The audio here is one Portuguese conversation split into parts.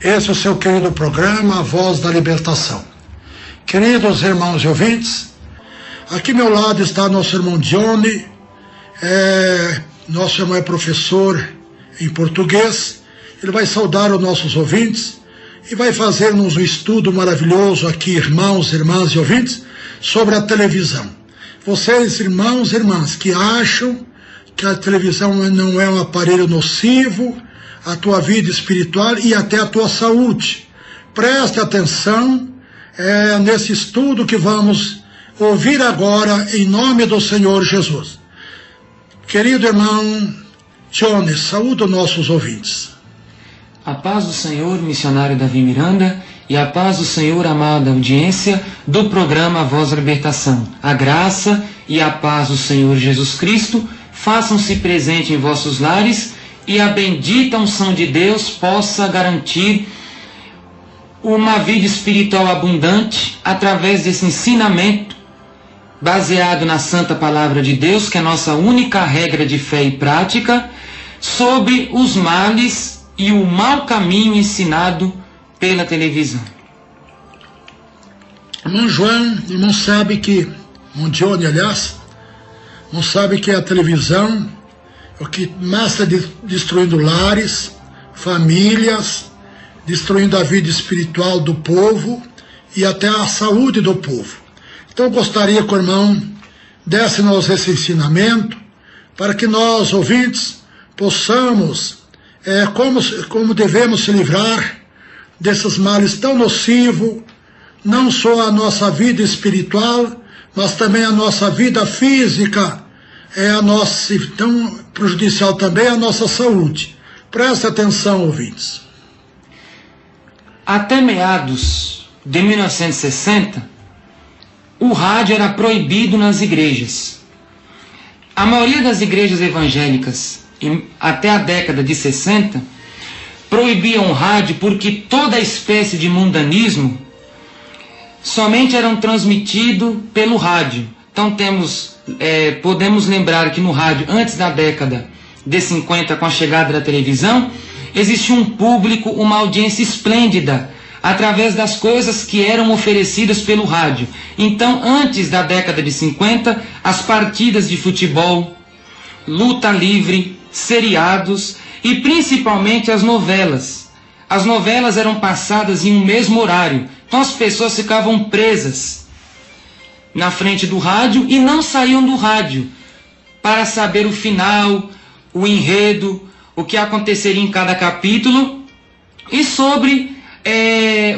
Esse é o seu querido programa, A Voz da Libertação. Queridos irmãos e ouvintes, aqui ao meu lado está nosso irmão Johnny. Nosso irmão é professor em português. Ele vai saudar os nossos ouvintes e vai fazer-nos um estudo maravilhoso aqui, irmãos, irmãs e ouvintes, sobre a televisão. Vocês, irmãos e irmãs, que acham que a televisão não é um aparelho nocivo à tua vida espiritual e até à tua saúde, preste atenção nesse estudo que vamos ouvir agora, em nome do Senhor Jesus. Querido irmão Johnny, saúde os nossos ouvintes. A paz do Senhor, missionário Davi Miranda, e a paz do Senhor, amada audiência do programa A Voz da Libertação. A graça e a paz do Senhor Jesus Cristo façam-se presente em vossos lares e a bendita unção de Deus possa garantir uma vida espiritual abundante através desse ensinamento baseado na Santa Palavra de Deus, que é a nossa única regra de fé e prática, sobre os males e o mau caminho ensinado pela televisão. Irmão João não sabe que, irmão Johnny, aliás, não sabe que a televisão é o que mais está destruindo lares, famílias, destruindo a vida espiritual do povo e até a saúde do povo. Então eu gostaria que o irmão desse-nos esse ensinamento para que nós, ouvintes, possamos, como devemos se livrar desses males tão nocivos, não só a nossa vida espiritual, mas também a nossa vida física, tão prejudicial também a nossa saúde. Preste atenção, ouvintes. Até meados de 1960, o rádio era proibido nas igrejas. A maioria das igrejas evangélicas, até a década de 60, proibiam o rádio porque toda espécie de mundanismo somente eram transmitido pelo rádio. Então podemos lembrar que no rádio, antes da década de 50, com a chegada da televisão, existia um público, uma audiência esplêndida, através das coisas que eram oferecidas pelo rádio. Então, antes da década de 50, as partidas de futebol, luta livre, seriados e principalmente as novelas. As novelas eram passadas em um mesmo horário, então as pessoas ficavam presas na frente do rádio e não saíam do rádio para saber o final, o enredo, o que aconteceria em cada capítulo e sobre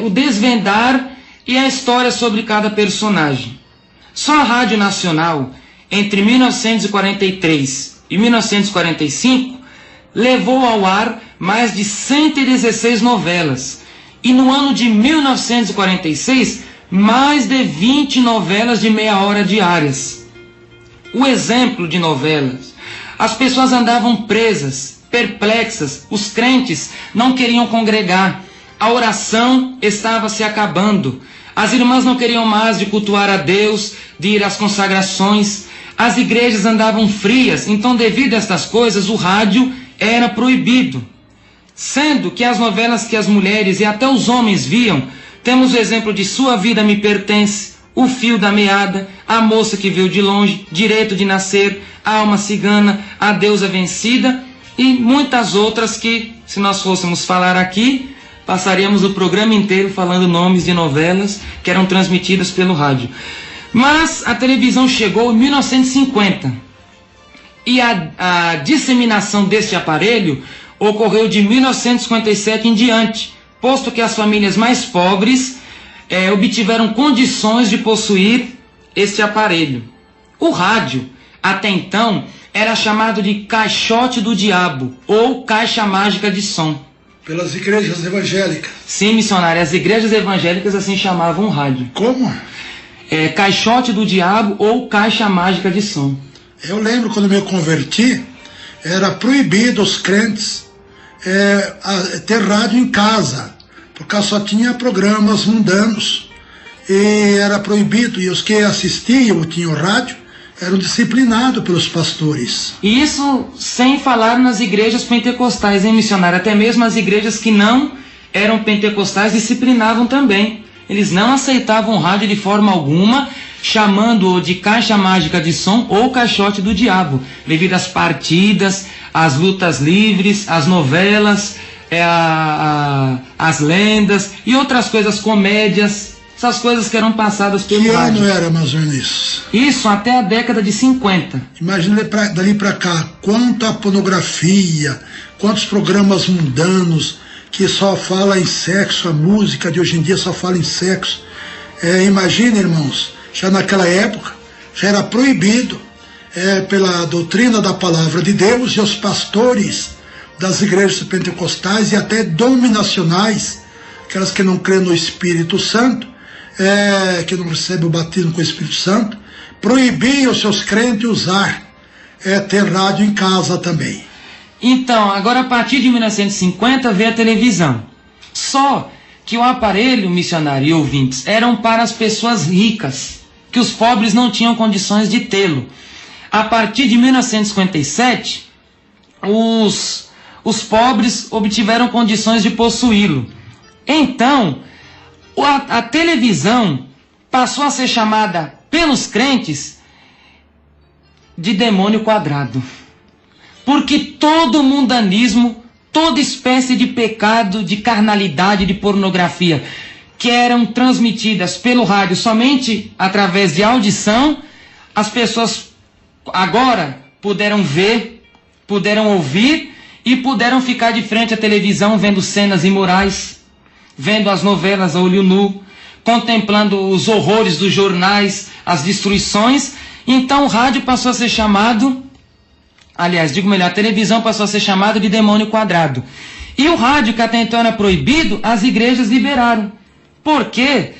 o desvendar e a história sobre cada personagem. Só a Rádio Nacional, entre 1943 e 1945, levou ao ar mais de 116 novelas. E no ano de 1946, mais de 20 novelas de meia hora diárias. O exemplo de novelas. As pessoas andavam presas, perplexas, os crentes não queriam congregar, a oração estava se acabando, as irmãs não queriam mais de cultuar a Deus, de ir às consagrações, as igrejas andavam frias, então devido a estas coisas o rádio era proibido. Sendo que as novelas que as mulheres e até os homens viam, temos o exemplo de Sua Vida Me Pertence, O Fio da Meada, A Moça que Veio de Longe, Direito de Nascer, A Alma Cigana, A Deusa Vencida e muitas outras que, se nós fôssemos falar aqui, passaríamos o programa inteiro falando nomes de novelas que eram transmitidas pelo rádio. Mas a televisão chegou em 1950 e a disseminação deste aparelho ocorreu de 1957 em diante, posto que as famílias mais pobres obtiveram condições de possuir este aparelho. O rádio, até então, era chamado de caixote do diabo ou caixa mágica de som. Pelas igrejas evangélicas. Sim, missionário, as igrejas evangélicas assim chamavam o rádio. Como? Caixote do diabo ou caixa mágica de som. Eu lembro quando me converti, era proibido os crentes ter rádio em casa, porque só tinha programas mundanos e era proibido, e os que assistiam, tinham rádio, eram disciplinados pelos pastores. Isso sem falar nas igrejas pentecostais, hein, missionário? Até mesmo as igrejas que não eram pentecostais, disciplinavam também. Eles não aceitavam o rádio de forma alguma, chamando-o de caixa mágica de som ou caixote do diabo, devido às partidas, às lutas livres, às novelas, as lendas e outras coisas, comédias, essas coisas que eram passadas pelo rádio. Que ano era mais ou menos isso? Isso até a década de 50. Imagina dali para cá, quanta pornografia, quantos programas mundanos que só fala em sexo, a música de hoje em dia só fala em sexo. Imagina, irmãos, já naquela época já era proibido pela doutrina da palavra de Deus, e os pastores das igrejas pentecostais e até dominacionais, aquelas que não creem no Espírito Santo, que não recebem o batismo com o Espírito Santo, proibiam os seus crentes usar ter rádio em casa também. Então, agora a partir de 1950 veio a televisão. Só que o aparelho, missionário e ouvintes, eram para as pessoas ricas, que os pobres não tinham condições de tê-lo. A partir de 1957, os pobres obtiveram condições de possuí-lo. Então, a televisão passou a ser chamada pelos crentes de demônio quadrado. Porque todo mundanismo, toda espécie de pecado, de carnalidade, de pornografia, que eram transmitidas pelo rádio somente através de audição, as pessoas agora puderam ver, puderam ouvir e puderam ficar de frente à televisão vendo cenas imorais, vendo as novelas a olho nu, contemplando os horrores dos jornais, as destruições. Então o rádio passou a ser chamado, aliás, digo melhor, a televisão passou a ser chamada de demônio quadrado. E o rádio, que até então era proibido, as igrejas liberaram. Porque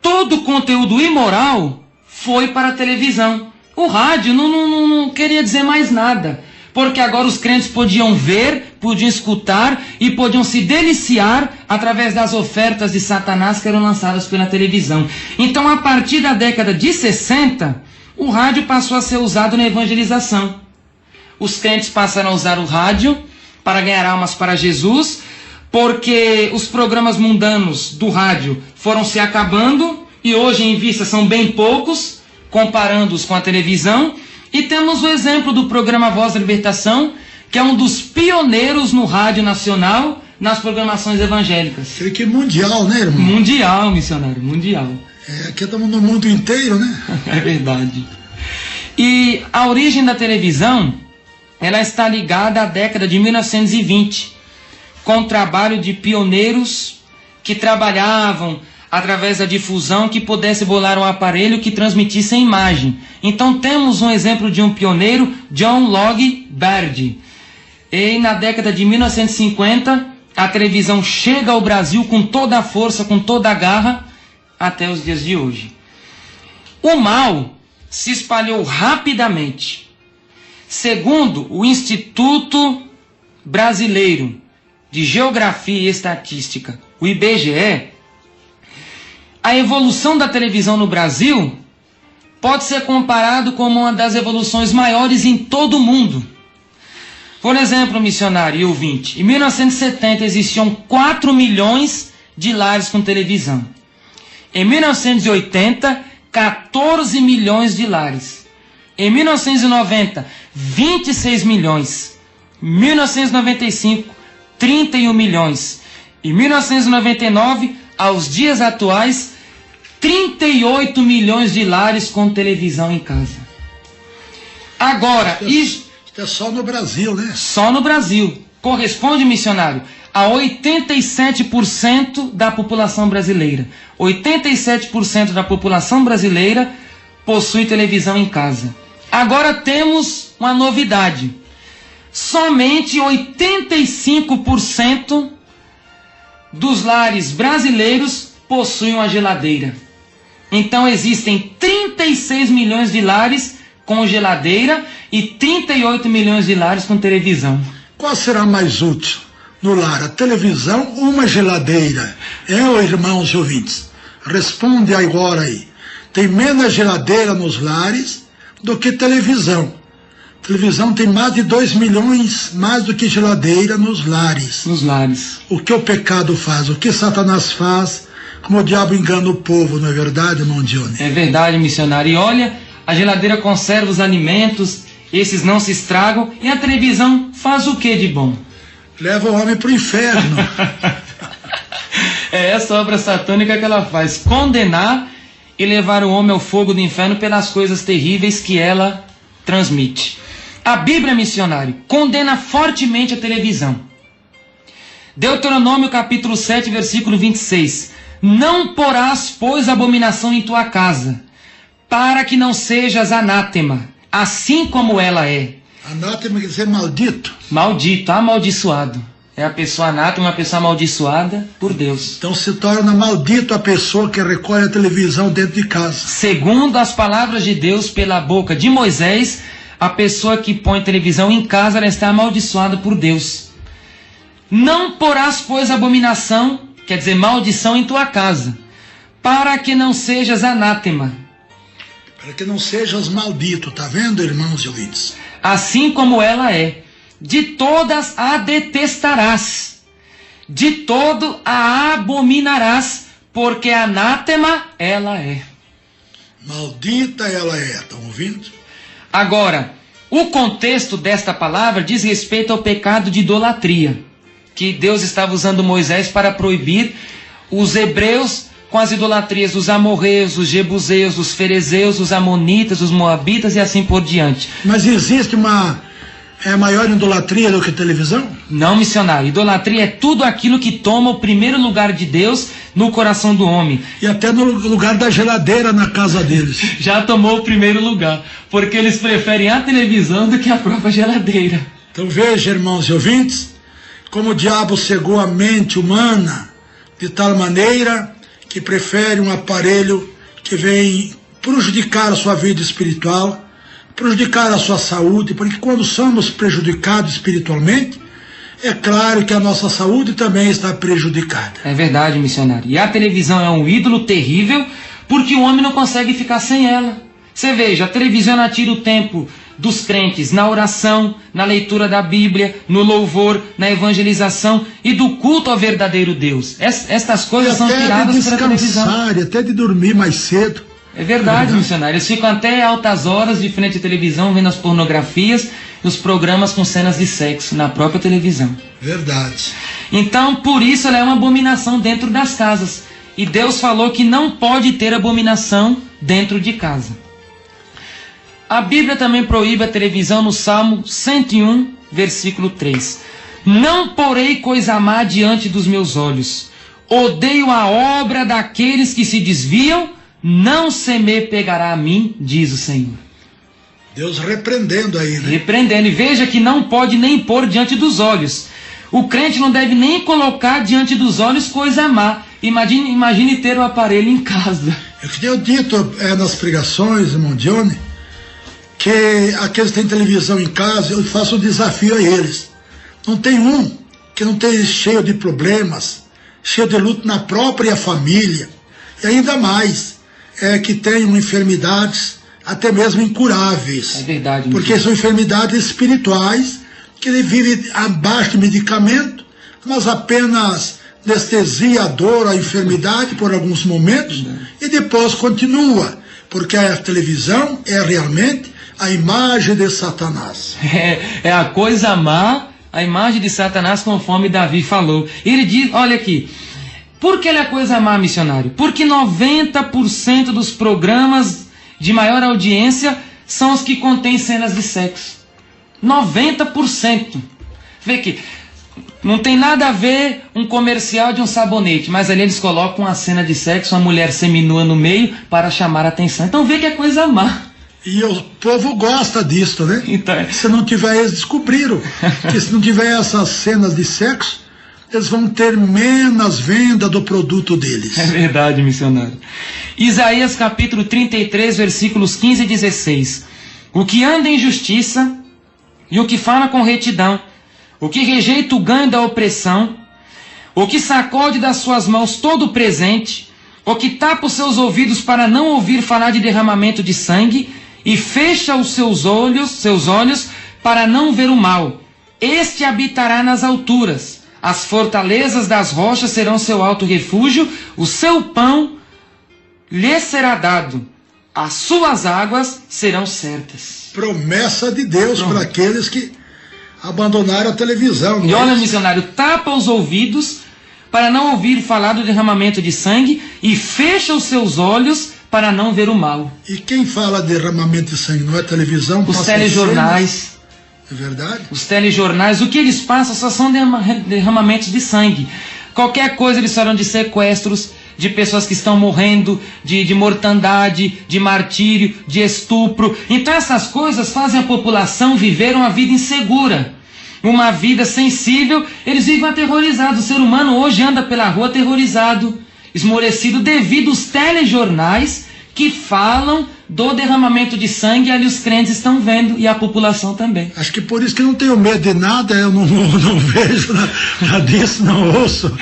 todo o conteúdo imoral foi para a televisão. O rádio não queria dizer mais nada. Porque agora os crentes podiam ver, podiam escutar e podiam se deliciar através das ofertas de Satanás que eram lançadas pela televisão. Então, a partir da década de 60, o rádio passou a ser usado na evangelização. Os crentes passaram a usar o rádio para ganhar almas para Jesus, porque os programas mundanos do rádio foram se acabando e hoje em vista são bem poucos, comparando-os com a televisão. E temos o exemplo do programa Voz da Libertação, que é um dos pioneiros no rádio nacional nas programações evangélicas. Creio que mundial, né, irmão? Mundial, missionário, mundial. Aqui estamos no mundo inteiro, né? É verdade. E a origem da televisão, ela está ligada à década de 1920, com o trabalho de pioneiros que trabalhavam através da difusão, que pudesse bolar um aparelho que transmitisse a imagem. Então temos um exemplo de um pioneiro, John Logie Baird. E na década de 1950, a televisão chega ao Brasil com toda a força, com toda a garra, até os dias de hoje. O mal se espalhou rapidamente. Segundo o Instituto Brasileiro de Geografia e Estatística, o IBGE, a evolução da televisão no Brasil pode ser comparado como uma das evoluções maiores em todo o mundo. Por exemplo, missionário e ouvinte, em 1970 existiam 4 milhões de lares com televisão. Em 1980, 14 milhões de lares. Em 1990, 26 milhões. Em 1995, 31 milhões. Em 1999, aos dias atuais, 38 milhões de lares com televisão em casa. Agora, isso é só no Brasil, né? Só no Brasil. Corresponde, missionário, a 87% da população brasileira. 87% da população brasileira possui televisão em casa. Agora temos uma novidade. Somente 85% dos lares brasileiros possuem uma geladeira. Então existem 36 milhões de lares com geladeira e 38 milhões de lares com televisão. Qual será mais útil no lar, a televisão ou uma geladeira? Irmãos ouvintes, responde agora aí. Tem menos geladeira nos lares do que televisão. Televisão tem mais de 2 milhões, mais do que geladeira nos lares. Nos lares. O que o pecado faz, o que Satanás faz, como o diabo engana o povo, não é verdade, irmão Dione? É verdade, missionário. E olha, a geladeira conserva os alimentos, esses não se estragam, e a televisão faz o que de bom? Leva o homem para o inferno. É essa obra satânica que ela faz, condenar e levar o homem ao fogo do inferno pelas coisas terríveis que ela transmite. A Bíblia, missionário, condena fortemente a televisão. Deuteronômio capítulo 7, versículo 26. Não porás, pois, abominação em tua casa, para que não sejas anátema, assim como ela é. Anátema quer dizer maldito. Maldito, amaldiçoado. É a pessoa anátema, uma pessoa amaldiçoada por Deus. Então se torna maldito a pessoa que recolhe a televisão dentro de casa. Segundo as palavras de Deus pela boca de Moisés, a pessoa que põe televisão em casa, ela está amaldiçoada por Deus. Não porás, pois, abominação, quer dizer, maldição em tua casa, para que não sejas anátema. Para que não sejas maldito, tá vendo, irmãos e ouvintes? Assim como ela é. De todas a detestarás, de todo a abominarás, porque anátema ela é. Maldita ela é, estão ouvindo? Agora, o contexto desta palavra diz respeito ao pecado de idolatria, que Deus estava usando Moisés para proibir os hebreus com as idolatrias dos amorreus, os jebuseus, os ferezeus, os amonitas, os moabitas e assim por diante. Mas existe uma maior idolatria do que televisão? Não, missionário. Idolatria é tudo aquilo que toma o primeiro lugar de Deus no coração do homem. E até no lugar da geladeira na casa deles. Já tomou o primeiro lugar, porque eles preferem a televisão do que a própria geladeira. Então veja, irmãos e ouvintes, como o diabo cegou a mente humana de tal maneira que prefere um aparelho que vem prejudicar a sua vida espiritual, prejudicar a sua saúde, porque quando somos prejudicados espiritualmente, é claro que a nossa saúde também está prejudicada. É verdade, missionário. E a televisão é um ídolo terrível, porque o homem não consegue ficar sem ela. Você veja, a televisão tira o tempo dos crentes na oração, na leitura da Bíblia, no louvor, na evangelização e do culto ao verdadeiro Deus. Estas coisas são tiradas pela televisão. E até de dormir mais cedo. É verdade, missionário. Eles ficam até altas horas de frente à televisão vendo as pornografias e os programas com cenas de sexo na própria televisão. Verdade. Então, por isso ela é uma abominação dentro das casas. E Deus falou que não pode ter abominação dentro de casa. A Bíblia também proíbe a televisão no Salmo 101, versículo 3. Não porei coisa má diante dos meus olhos. Odeio a obra daqueles que se desviam. Não se me pegará a mim, diz o Senhor. Deus repreendendo aí, né? Repreendendo. E veja que não pode nem pôr diante dos olhos. O crente não deve nem colocar diante dos olhos coisa má. Imagine ter o aparelho em casa. Eu tenho dito nas pregações, irmão Dione, que aqueles que têm televisão em casa, eu faço um desafio a eles. Não tem um que não esteja cheio de problemas, cheio de luto na própria família. E ainda mais, que tenham enfermidades até mesmo incuráveis. É verdade. Porque são enfermidades espirituais que ele vive abaixo de medicamento, mas apenas anestesia a dor, a enfermidade por alguns momentos e depois continua. Porque a televisão é realmente a imagem de Satanás. É a coisa má, a imagem de Satanás, conforme Davi falou. Ele diz, olha aqui, por que ele é coisa má, missionário? Porque 90% dos programas de maior audiência são os que contêm cenas de sexo. 90%. Vê que não tem nada a ver um comercial de um sabonete, mas ali eles colocam uma cena de sexo, uma mulher seminua no meio para chamar a atenção. Então vê que é coisa má. E o povo gosta disso, né? Então, se não tiver, eles descobriram que se não tiver essas cenas de sexo, eles vão ter menos venda do produto deles. É verdade, missionário. Isaías capítulo 33, versículos 15 e 16. O que anda em justiça e o que fala com retidão, o que rejeita o ganho da opressão, o que sacode das suas mãos todo o presente, o que tapa os seus ouvidos para não ouvir falar de derramamento de sangue e fecha os seus olhos para não ver o mal. Este habitará nas alturas, as fortalezas das rochas serão seu alto refúgio, o seu pão lhe será dado, as suas águas serão certas. Promessa de Deus para aqueles que abandonaram a televisão. E olha, missionário, tapa os ouvidos para não ouvir falar do derramamento de sangue e fecha os seus olhos para não ver o mal. E quem fala de derramamento de sangue não é televisão? Os telejornais. É verdade? Os telejornais, o que eles passam só são derramamentos de sangue. Qualquer coisa eles falam de sequestros, de pessoas que estão morrendo, de mortandade, de martírio, de estupro. Então essas coisas fazem a população viver uma vida insegura, uma vida sensível. Eles vivem aterrorizados. O ser humano hoje anda pela rua aterrorizado, esmorecido, devido aos telejornais que falam do derramamento de sangue. Ali os crentes estão vendo e a população também. Acho que por isso que eu não tenho medo de nada, eu não vejo nada disso, não ouço.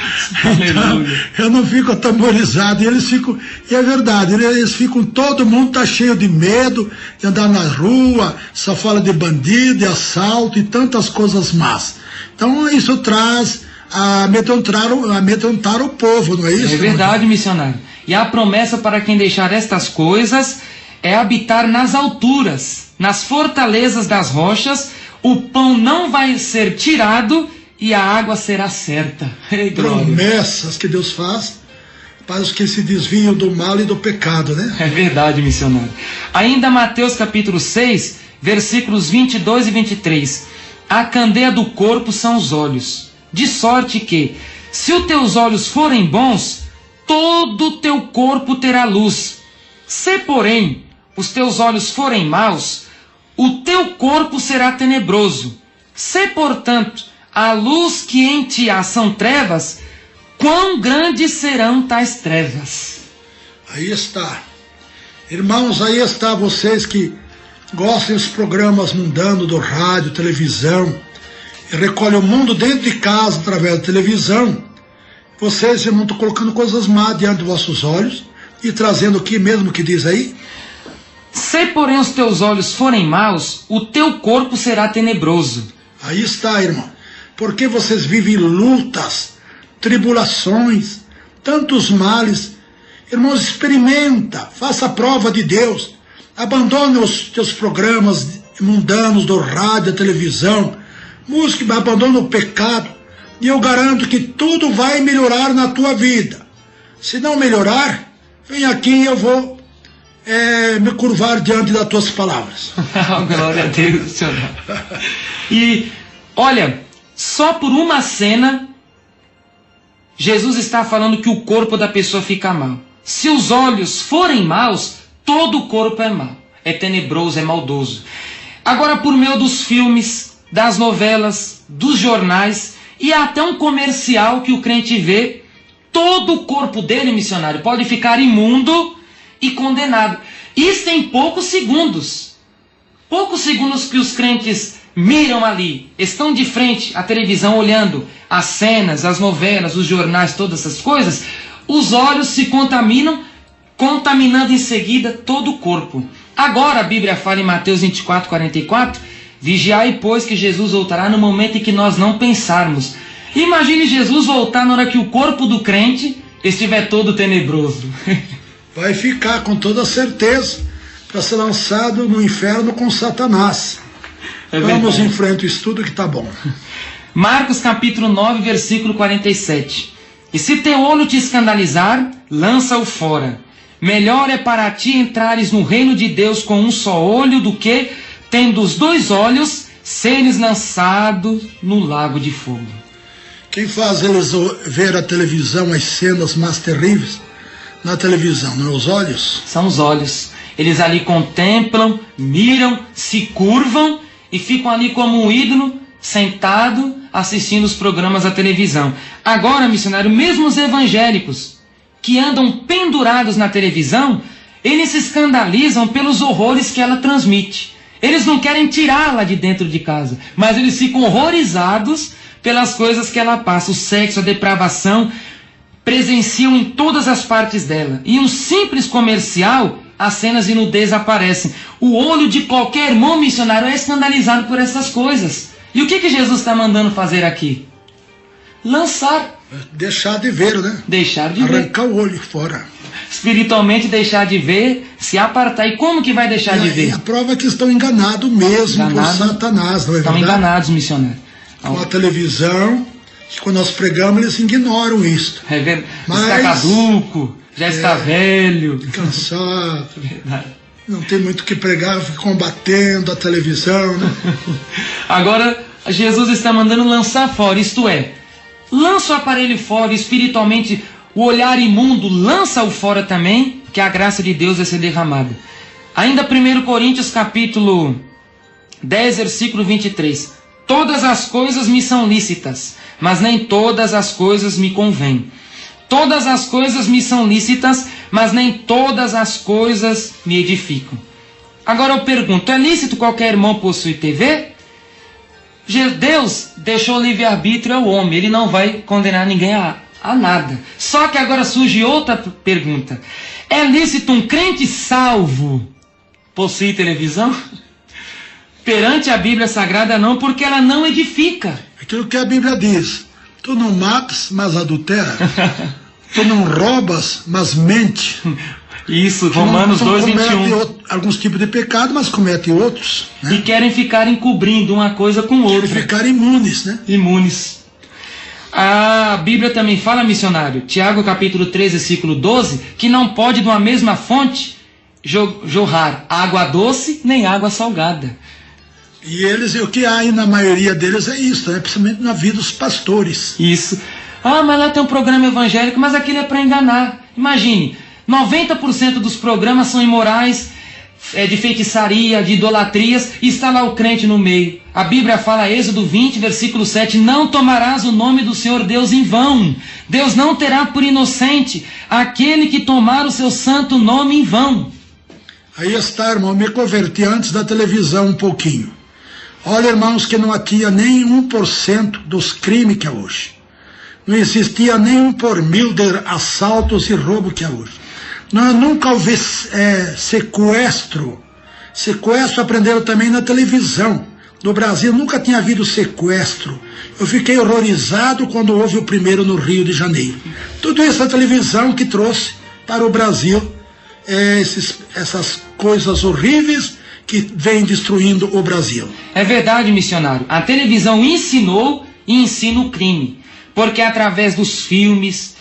Então, eu não fico atemorizado. E eles ficam, e é verdade, eles ficam, todo mundo está cheio de medo de andar na rua, só fala de bandido, de assalto e tantas coisas más. Então isso traz a amedrontar o povo, não é isso? É verdade, missionário. E a promessa para quem deixar estas coisas é habitar nas alturas, nas fortalezas das rochas. O pão não vai ser tirado e a água será certa. Promessas que Deus faz para os que se desviam do mal e do pecado, né? É verdade, missionário. Ainda Mateus capítulo 6, versículos 22 e 23. A candeia do corpo são os olhos, de sorte que, se os teus olhos forem bons, todo o teu corpo terá luz. Se, porém, os teus olhos forem maus, o teu corpo será tenebroso. Se, portanto, a luz que em ti há são trevas, quão grandes serão tais trevas? Aí está. Irmãos, aí está vocês que gostam dos programas mundanos do rádio, televisão, e recolhem o mundo dentro de casa através da televisão. Vocês, irmãos, estão colocando coisas más diante dos vossos olhos e trazendo o que mesmo que diz aí? Se, porém, os teus olhos forem maus, o teu corpo será tenebroso. Aí está, irmão. Porque vocês vivem lutas, tribulações, tantos males. Irmãos, experimenta, faça a prova de Deus. Abandone os teus programas mundanos do rádio, da televisão. Música, abandone o pecado. E eu garanto que tudo vai melhorar na tua vida. Se não melhorar, vem aqui e eu vou me curvar diante das tuas palavras. Glória a Deus, Senhor. E, olha, só por uma cena, Jesus está falando que o corpo da pessoa fica mal. Se os olhos forem maus, todo o corpo é mau. É tenebroso, é maldoso. Agora, por meio dos filmes, das novelas, dos jornais, e até um comercial que o crente vê, todo o corpo dele, missionário, pode ficar imundo e condenado. Isso em poucos segundos. Poucos segundos que os crentes miram ali, estão de frente à televisão olhando as cenas, as novelas, os jornais, todas essas coisas, os olhos se contaminam, contaminando em seguida todo o corpo. Agora a Bíblia fala em Mateus 24, 44, vigiai, pois, que Jesus voltará no momento em que nós não pensarmos. Imagine Jesus voltar na hora que o corpo do crente estiver todo tenebroso. Vai ficar com toda certeza para ser lançado no inferno com Satanás. Vamos em frente, o estudo que está bom. Marcos capítulo 9, versículo 47. E se teu olho te escandalizar, lança-o fora. Melhor é para ti entrares no reino de Deus com um só olho do que, tendo os dois olhos, seres lançados no lago de fogo. Quem faz eles ver a televisão, as cenas mais terríveis na televisão, não é os olhos? São os olhos. Eles ali contemplam, miram, se curvam e ficam ali como um ídolo, sentado, assistindo os programas da televisão. Agora, missionário, mesmo os evangélicos que andam pendurados na televisão, eles se escandalizam pelos horrores que ela transmite. Eles não querem tirá-la de dentro de casa, mas eles ficam horrorizados pelas coisas que ela passa. O sexo, a depravação, presenciam em todas as partes dela. E um simples comercial as cenas de nudez aparecem. O olho de qualquer irmão missionário é escandalizado por essas coisas. E o que Jesus está mandando fazer aqui? Lançar. Deixar de ver, né? Deixar de ver. Arrancar o olho fora. Espiritualmente deixar de ver, se apartar. E como que vai deixar de ver? E a prova é que estão enganados mesmo por Satanás, não é verdade? Estão enganados, missionário. Com a televisão, quando nós pregamos, eles ignoram isso. É verdade. Está caduco, já está velho. Cansado. Verdade. Não tem muito o que pregar, fica combatendo a televisão, né? Agora, Jesus está mandando lançar fora, isto é, lança o aparelho fora, espiritualmente, o olhar imundo, lança-o fora também, que a graça de Deus vai ser derramada. Ainda 1 Coríntios capítulo 10, versículo 23. Todas as coisas me são lícitas, mas nem todas as coisas me convêm. Todas as coisas me são lícitas, mas nem todas as coisas me edificam. Agora eu pergunto, é lícito qualquer irmão possuir TV? Deus deixou livre-arbítrio ao homem, ele não vai condenar ninguém a nada. Só que agora surge outra pergunta. É lícito um crente salvo possuir televisão? Perante a Bíblia Sagrada não, porque ela não edifica. Aquilo que a Bíblia diz, tu não matas, mas adultera. Tu não roubas, mas mente. Isso, Romanos 2:21. Alguns tipos de pecado, mas comete outros. Né? E querem ficar encobrindo uma coisa com outra. Querem ficar imunes, né? Imunes. A Bíblia também fala, missionário, Tiago capítulo 3, versículo 12, que não pode de uma mesma fonte jorrar água doce nem água salgada. E eles, o que há aí na maioria deles é isso, né? Principalmente na vida dos pastores. Isso. Ah, mas lá tem um programa evangélico, mas aquilo é para enganar. Imagine, 90% dos programas são imorais, de feitiçaria, de idolatrias, e está lá o crente no meio. A Bíblia fala, Êxodo 20, versículo 7, não tomarás o nome do Senhor Deus em vão. Deus não terá por inocente aquele que tomar o seu santo nome em vão. Aí está, irmão, me converti antes da televisão um pouquinho. Olha, irmãos, que não tinha nem 1% dos crimes que é hoje. Não existia nem 1 por 1000 de assaltos e roubo que é hoje. Nunca houve sequestro. Sequestro aprenderam também na televisão. No Brasil nunca tinha havido sequestro. Eu fiquei horrorizado quando houve o primeiro no Rio de Janeiro. Tudo isso a televisão que trouxe para o Brasil essas coisas horríveis que vêm destruindo o Brasil. É verdade, missionário. A televisão ensinou e ensina o crime. Porque através dos filmes,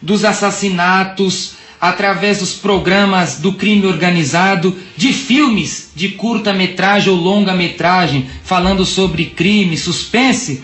dos assassinatos, através dos programas do crime organizado, de filmes de curta-metragem ou longa-metragem, falando sobre crime, suspense,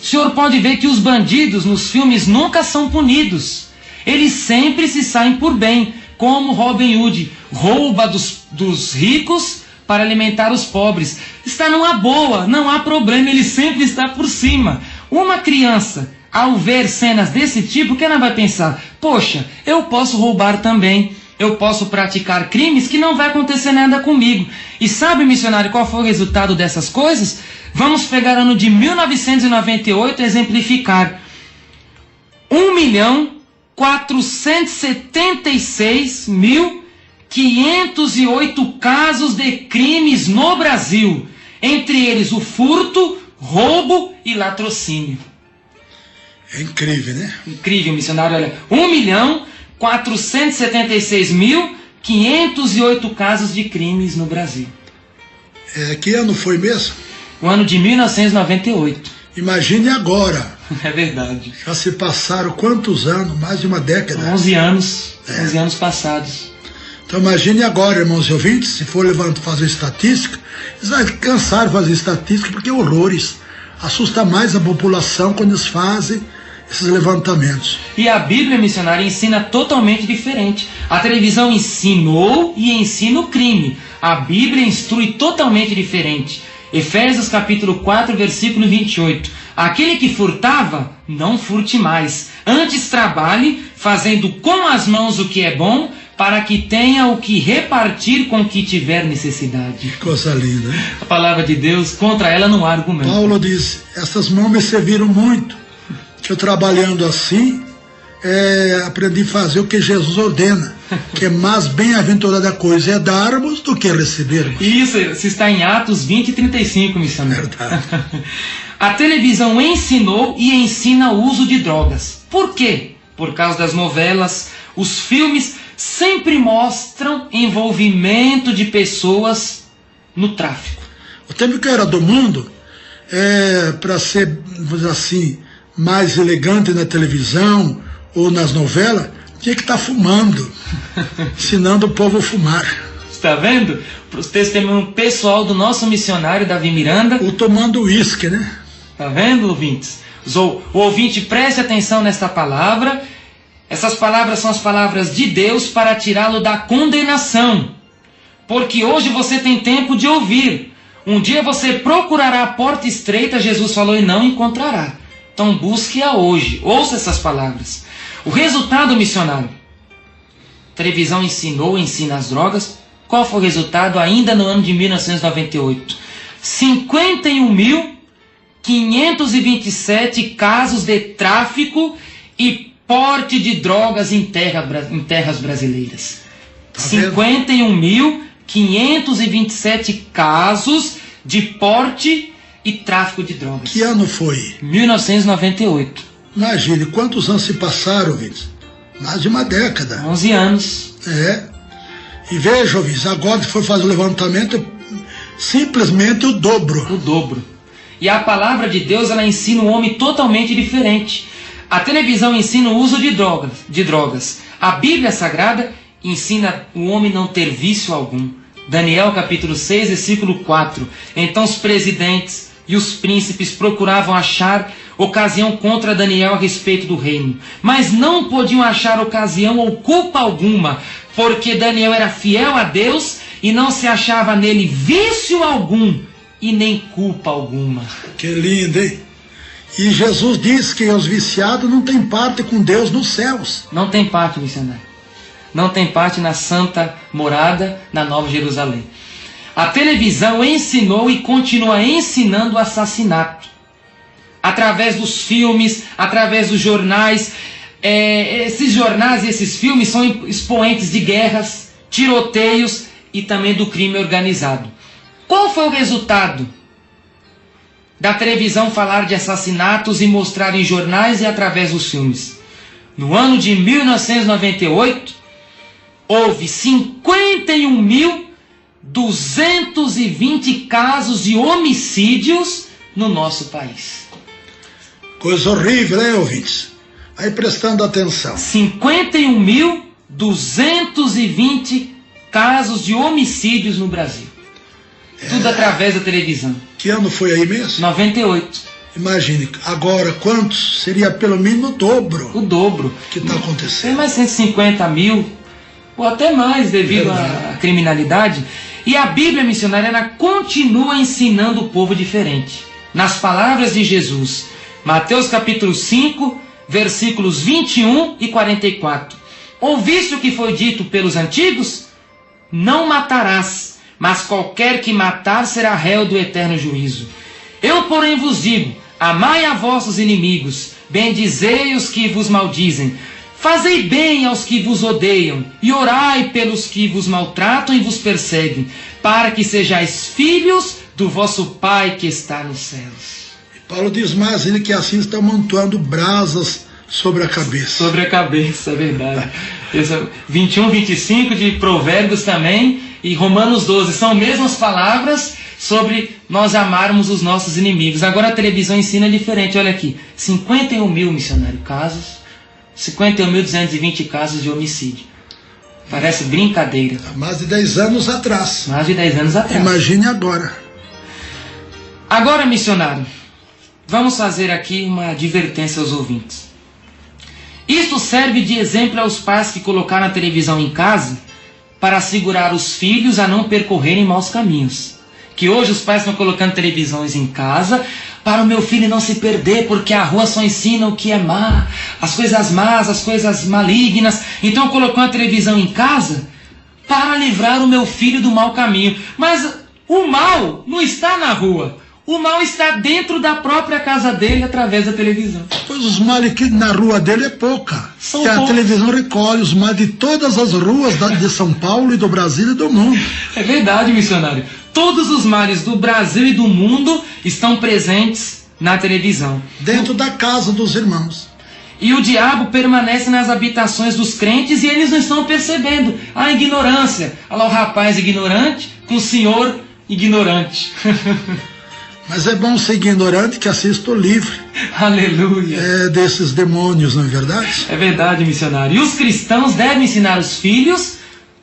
o senhor pode ver que os bandidos nos filmes nunca são punidos. Eles sempre se saem por bem, como Robin Hood, rouba dos ricos para alimentar os pobres. Está numa boa, não há problema, ele sempre está por cima. Uma criança, ao ver cenas desse tipo, que ela vai pensar, poxa, eu posso roubar também, eu posso praticar crimes que não vai acontecer nada comigo. E sabe, missionário, qual foi o resultado dessas coisas? Vamos pegar o ano de 1998 e exemplificar. 1.476.508 casos de crimes no Brasil. Entre eles o furto, roubo e latrocínio. É incrível, né? Incrível, missionário. Olha, 1.476.508 casos de crimes no Brasil. Que ano foi mesmo? O ano de 1998. Imagine agora. É verdade. Já se passaram quantos anos? Mais de uma década. 11 anos. 11 anos passados. Então imagine agora, irmãos e ouvintes, se for fazer estatística, eles vão cansar de fazer estatística porque é horrores. Assusta mais a população quando eles fazem esses levantamentos. E a Bíblia missionária ensina totalmente diferente. A televisão ensinou e ensina o crime. A Bíblia instrui totalmente diferente. Efésios capítulo 4, versículo 28. Aquele que furtava, não furte mais. Antes trabalhe, fazendo com as mãos o que é bom, para que tenha o que repartir com o que tiver necessidade. Que coisa linda, né? A palavra de Deus, contra ela não há argumento. Paulo diz, essas mãos me serviram muito, que eu trabalhando assim, aprendi a fazer o que Jesus ordena. que mais bem-aventurada coisa é darmos do que recebermos. Isso está em Atos 20:35, missionário. Verdade. A televisão ensinou e ensina o uso de drogas. Por quê? Por causa das novelas, os filmes sempre mostram envolvimento de pessoas no tráfico. O tempo que eu era do mundo, para ser, vamos dizer assim, mais elegante na televisão ou nas novelas, tinha que estar fumando, ensinando o povo a fumar. Está vendo? Para o testemunho pessoal do nosso missionário Davi Miranda. Ou tomando uísque, né? Está vendo, ouvintes? O ouvinte preste atenção nesta palavra. Essas palavras são as palavras de Deus para tirá-lo da condenação. Porque hoje você tem tempo de ouvir. Um dia você procurará a porta estreita, Jesus falou, e não encontrará. Então busque-a hoje. Ouça essas palavras. O resultado, missionário. A televisão ensina as drogas. Qual foi o resultado ainda no ano de 1998? 51.527 casos de tráfico e porte de drogas em terras brasileiras. 51.527 casos de porte e tráfico de drogas. Que ano foi? 1998. Imagine quantos anos se passaram, ouvintes. Mais de uma década. 11 anos. E veja, ouvintes, agora que for fazer o levantamento, simplesmente o dobro. O dobro. E a palavra de Deus, ela ensina um homem totalmente diferente. A televisão ensina o uso de drogas. A Bíblia Sagrada ensina o homem não ter vício algum. Daniel capítulo 6, versículo 4. Então os presidentes e os príncipes procuravam achar ocasião contra Daniel a respeito do reino. Mas não podiam achar ocasião ou culpa alguma, porque Daniel era fiel a Deus e não se achava nele vício algum e nem culpa alguma. Que lindo, hein? E Jesus diz que os viciados não têm parte com Deus nos céus. Não tem parte, missionário. Não tem parte na santa morada, na Nova Jerusalém. A televisão ensinou e continua ensinando o assassinato. Através dos filmes, através dos jornais. Esses jornais e esses filmes são expoentes de guerras, tiroteios e também do crime organizado. Qual foi o resultado da televisão falar de assassinatos e mostrar em jornais e através dos filmes? No ano de 1998, houve 51.220 casos de homicídios no nosso país. Coisa horrível, hein, ouvintes? Aí prestando atenção. 51.220 casos de homicídios no Brasil. Tudo através da televisão. Que ano foi aí mesmo? 98. Imagine, agora quantos? Seria pelo menos o dobro. O dobro. Que está acontecendo. Tem mais 150 mil, ou até mais devido à criminalidade. E a Bíblia missionária, ela continua ensinando o povo diferente. Nas palavras de Jesus, Mateus capítulo 5, versículos 21 e 44. Ouviste o que foi dito pelos antigos? Não matarás, mas qualquer que matar será réu do eterno juízo. Eu, porém, vos digo, amai a vossos inimigos, bendizei os que vos maldizem, fazei bem aos que vos odeiam, e orai pelos que vos maltratam e vos perseguem, para que sejais filhos do vosso Pai que está nos céus. E Paulo diz mais ele que assim estão montando brasas sobre a cabeça. Sobre a cabeça, é verdade. 21, 25 de Provérbios também, e Romanos 12, são mesmas palavras sobre nós amarmos os nossos inimigos. Agora a televisão ensina diferente, olha aqui, 51 mil missionários casos, 51.220 casos de homicídio. Parece brincadeira. Há mais de 10 anos atrás. Mais de 10 anos atrás. Imagine agora. Agora, missionário, vamos fazer aqui uma advertência aos ouvintes. Isto serve de exemplo aos pais que colocaram a televisão em casa para segurar os filhos a não percorrerem maus caminhos. Que hoje os pais estão colocando televisões em casa para o meu filho não se perder, porque a rua só ensina o que é má, as coisas más, as coisas malignas. Então colocou a televisão em casa para livrar o meu filho do mau caminho. Mas o mal não está na rua, O mal está dentro da própria casa dele através da televisão. Pois os males que na rua dele é pouca. São Que a poucos. televisão recolhe os males de todas as ruas de São Paulo e do Brasil e do mundo. É verdade, missionário. Todos os males do Brasil e do mundo estão presentes na televisão. Dentro da casa dos irmãos. E o diabo permanece nas habitações dos crentes e eles não estão percebendo. A ignorância. Olha lá o rapaz ignorante com o senhor ignorante. Mas é bom ser ignorante que assim estou livre. Aleluia. Desses demônios, não é verdade? É verdade, missionário. E os cristãos devem ensinar os filhos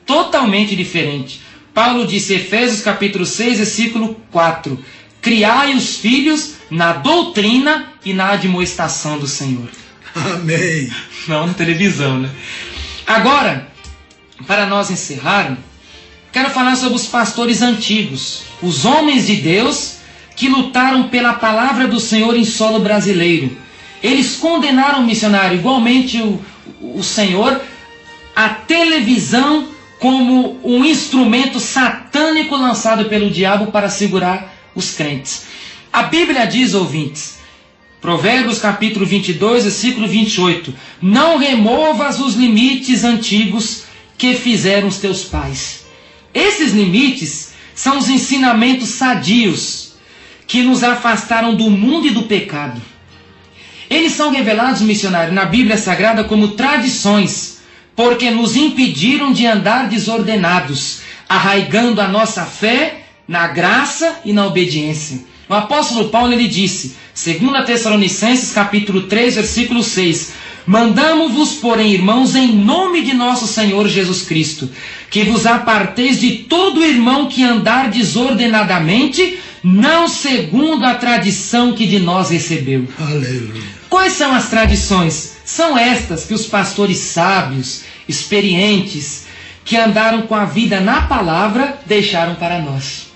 totalmente diferente. Paulo disse, Efésios capítulo 6, versículo 4. Criai os filhos na doutrina e na admoestação do Senhor. Amém. Não na televisão, né? Agora, para nós encerrarmos, quero falar sobre os pastores antigos, os homens de Deus que lutaram pela palavra do Senhor em solo brasileiro. Eles condenaram, missionário, igualmente o Senhor, a televisão como um instrumento satânico lançado pelo diabo para segurar os crentes. A Bíblia diz, ouvintes, Provérbios capítulo 22, versículo 28, não removas os limites antigos que fizeram os teus pais. Esses limites são os ensinamentos sadios que nos afastaram do mundo e do pecado. Eles são revelados, missionário, na Bíblia Sagrada como tradições, porque nos impediram de andar desordenados, arraigando a nossa fé na graça e na obediência. O apóstolo Paulo, ele disse, 2 Tessalonicenses capítulo 3, versículo 6, mandamo-vos, porém, irmãos, em nome de nosso Senhor Jesus Cristo, que vos aparteis de todo irmão que andar desordenadamente, não segundo a tradição que de nós recebeu. Aleluia. Quais são as tradições? São estas que os pastores sábios, experientes, que andaram com a vida na palavra, deixaram para nós.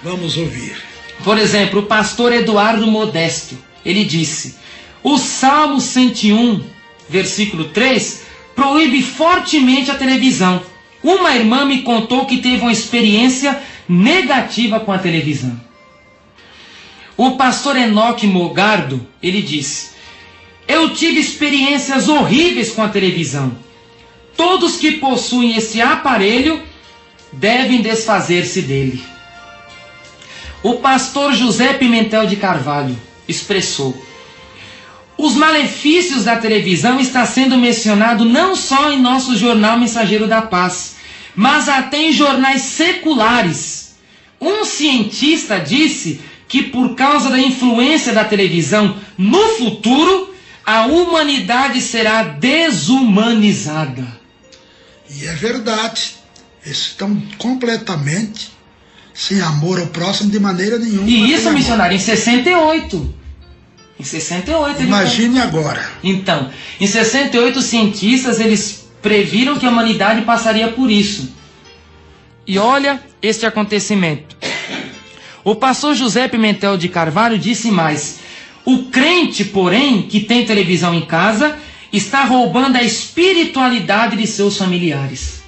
Vamos ouvir. Por exemplo, o pastor Eduardo Modesto, ele disse, o Salmo 101, versículo 3, proíbe fortemente a televisão. Uma irmã me contou que teve uma experiência negativa com a televisão. O pastor Enoque Mogardo, ele disse, eu tive experiências horríveis com a televisão. Todos que possuem esse aparelho devem desfazer-se dele. O pastor José Pimentel de Carvalho expressou, os malefícios da televisão está sendo mencionado não só em nosso jornal Mensageiro da Paz, mas até em jornais seculares. Um cientista disse que por causa da influência da televisão, no futuro, a humanidade será desumanizada. E é verdade. Estão completamente sem amor ao próximo de maneira nenhuma. E isso, missionário, em 68. Em 68. Imagine agora. Então, em 68, os cientistas, eles previram que a humanidade passaria por isso. E olha este acontecimento. O pastor José Pimentel de Carvalho disse mais, o crente, porém, que tem televisão em casa, está roubando a espiritualidade de seus familiares.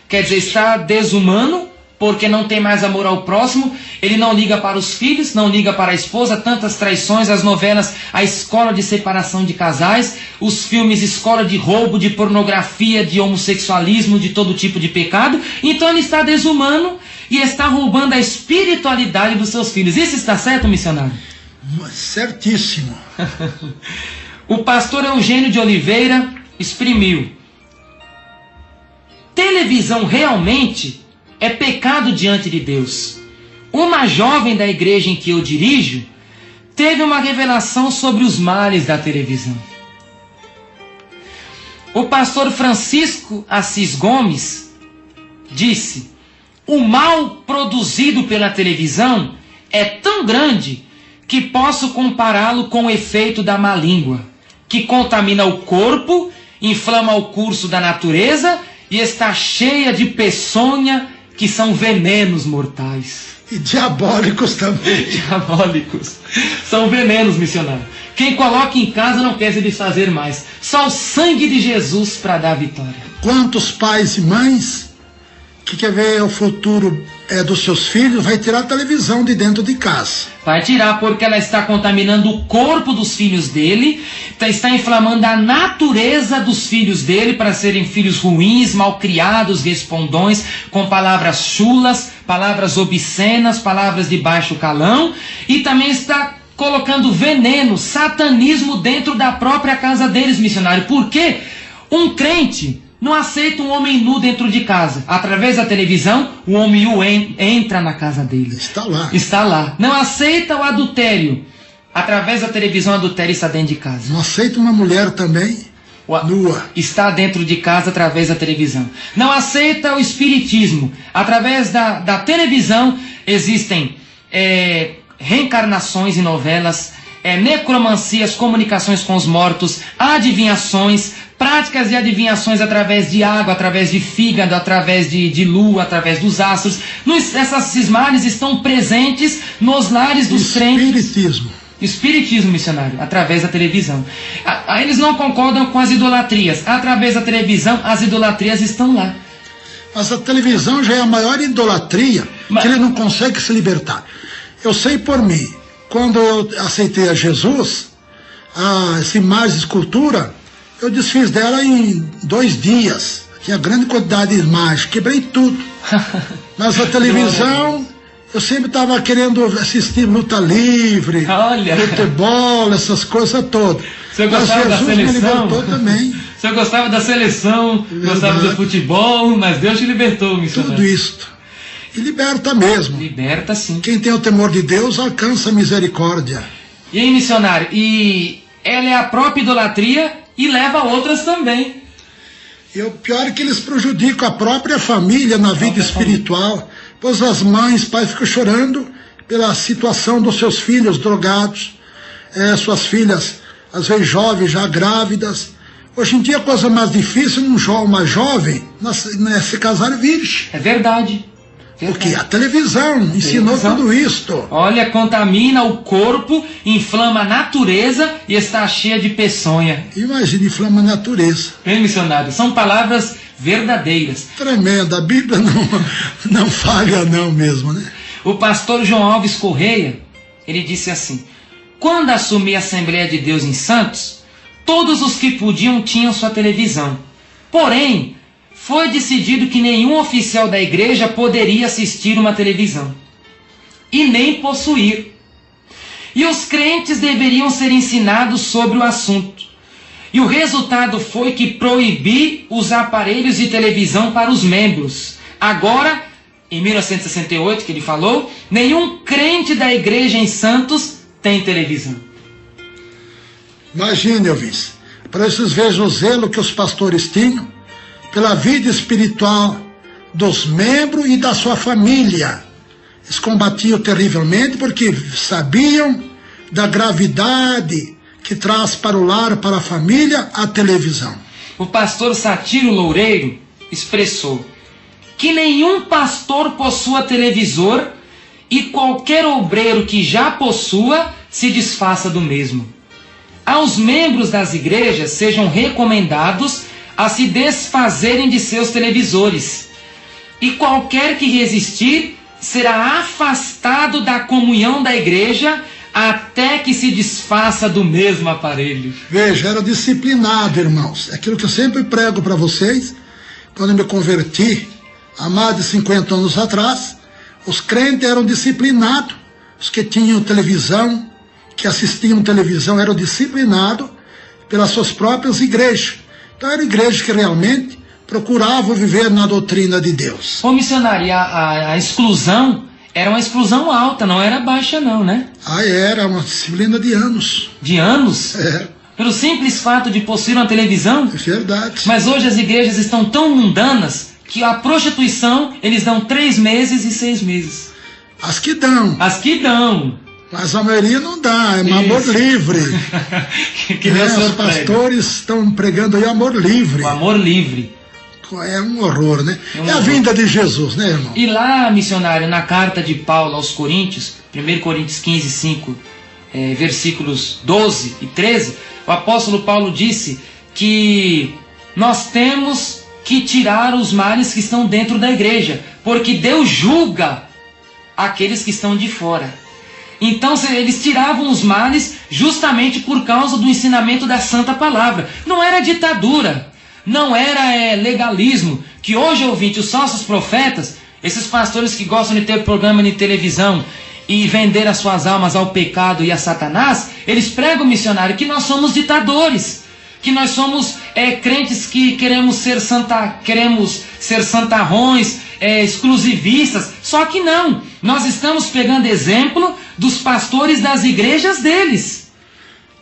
Quer dizer, está desumano, porque não tem mais amor ao próximo, ele não liga para os filhos, não liga para a esposa, tantas traições, as novelas, a escola de separação de casais, os filmes escola de roubo, de pornografia, de homossexualismo, de todo tipo de pecado. Então ele está desumano e está roubando a espiritualidade dos seus filhos. Isso está certo, missionário? Certíssimo. O pastor Eugênio de Oliveira exprimiu, televisão realmente é pecado diante de Deus. Uma jovem da igreja em que eu dirijo teve uma revelação sobre os males da televisão. O pastor Francisco Assis Gomes disse, o mal produzido pela televisão é tão grande que posso compará-lo com o efeito da má língua, que contamina o corpo, inflama o curso da natureza e está cheia de peçonha, que são venenos mortais. E diabólicos também. Diabólicos. São venenos, missionário. Quem coloca em casa não quer se desfazer mais. Só o sangue de Jesus para dar a vitória. Quantos pais e mães que quer ver o futuro dos seus filhos, vai tirar a televisão de dentro de casa. Vai tirar, porque ela está contaminando o corpo dos filhos dele, está inflamando a natureza dos filhos dele para serem filhos ruins, malcriados, respondões, com palavras chulas, palavras obscenas, palavras de baixo calão, e também está colocando veneno, satanismo dentro da própria casa deles, missionário. Por quê? Um crente não aceita um homem nu dentro de casa. Através da televisão, o homem nu entra na casa dele. Está lá. Está lá. Não aceita o adultério. Através da televisão, o adultério está dentro de casa. Não aceita uma mulher também nua. Está dentro de casa através da televisão. Não aceita o espiritismo. Através da televisão existem reencarnações em novelas, necromancias, comunicações com os mortos, adivinhações, práticas de adivinhações através de água, através de fígado, através de lua, através dos astros. Esses males estão presentes nos lares dos crentes. Espiritismo, missionário, através da televisão. Eles não concordam com as idolatrias. Através da televisão, as idolatrias estão lá. Mas a televisão já é a maior idolatria, que ele não consegue se libertar. Eu sei por mim, quando eu aceitei a Jesus, essa imagem de escultura, eu desfiz dela em 2 dias. Tinha grande quantidade de imagens, quebrei tudo. Mas a televisão, eu sempre estava querendo assistir luta livre, futebol, essas coisas todas. Você gostava da seleção? Me libertou também. Você gostava da seleção, gostava do futebol, mas Deus te libertou, missionário. Tudo isto. E liberta mesmo. Liberta sim. Quem tem o temor de Deus alcança a misericórdia. E aí, missionário, e ela é a própria idolatria e leva outras também. E o pior é que eles prejudicam a própria família na vida espiritual, pois as mães, pais ficam chorando pela situação dos seus filhos drogados, suas filhas, às vezes jovens, já grávidas. Hoje em dia a coisa mais difícil, uma jovem se casar virgem. É verdade. Porque a televisão ensinou tudo isto. Olha, contamina o corpo, inflama a natureza e está cheia de peçonha. Imagina, inflama a natureza. Bem, missionário, são palavras verdadeiras. Tremenda, a Bíblia não falha não mesmo, né? O pastor João Alves Correia, ele disse assim: quando assumi a Assembleia de Deus em Santos, todos os que podiam tinham sua televisão. Porém, foi decidido que nenhum oficial da igreja poderia assistir uma televisão e nem possuir. E os crentes deveriam ser ensinados sobre o assunto. E o resultado foi que proibi os aparelhos de televisão para os membros. Agora, em 1968, que ele falou, nenhum crente da igreja em Santos tem televisão. Imagine, ouvintes, para vocês vejam o zelo que os pastores tinham pela vida espiritual dos membros e da sua família. Eles combatiam terrivelmente porque sabiam da gravidade que traz para o lar, para a família, a televisão. O pastor Satiro Loureiro expressou que nenhum pastor possua televisor e qualquer obreiro que já possua se desfaça do mesmo. Aos membros das igrejas sejam recomendados a se desfazerem de seus televisores, e qualquer que resistir será afastado da comunhão da igreja até que se desfaça do mesmo aparelho. Veja, era disciplinado, irmãos. Aquilo que eu sempre prego para vocês, quando eu me converti, há mais de 50 anos atrás, os crentes eram disciplinados. Os que tinham televisão, que assistiam televisão, eram disciplinados pelas suas próprias igrejas. Então eram igrejas que realmente procuravam viver na doutrina de Deus. Ô missionário, a exclusão era uma exclusão alta, não era baixa não, né? Era uma disciplina de anos. De anos? É. Pelo simples fato de possuir uma televisão? É verdade. Mas hoje as igrejas estão tão mundanas que a prostituição eles dão 3 meses e 6 meses. As que dão. As que dão. Mas a maioria não dá, é amor livre. Os pastores estão pregando aí amor livre. O amor livre. É um horror, né? É a vinda de Jesus, né, irmão? E lá, missionário, na carta de Paulo aos Coríntios, 1 Coríntios 15, 5, versículos 12 e 13, o apóstolo Paulo disse que nós temos que tirar os males que estão dentro da igreja, porque Deus julga aqueles que estão de fora. Então eles tiravam os males justamente por causa do ensinamento da Santa Palavra. Não era ditadura, não era legalismo, que hoje, ouvinte, os falsos profetas, esses pastores que gostam de ter programa de televisão e vender as suas almas ao pecado e a Satanás, eles pregam, missionário, que nós somos ditadores, que nós somos crentes que queremos ser santarrões, exclusivistas. Só que não, nós estamos pegando exemplo dos pastores das igrejas deles.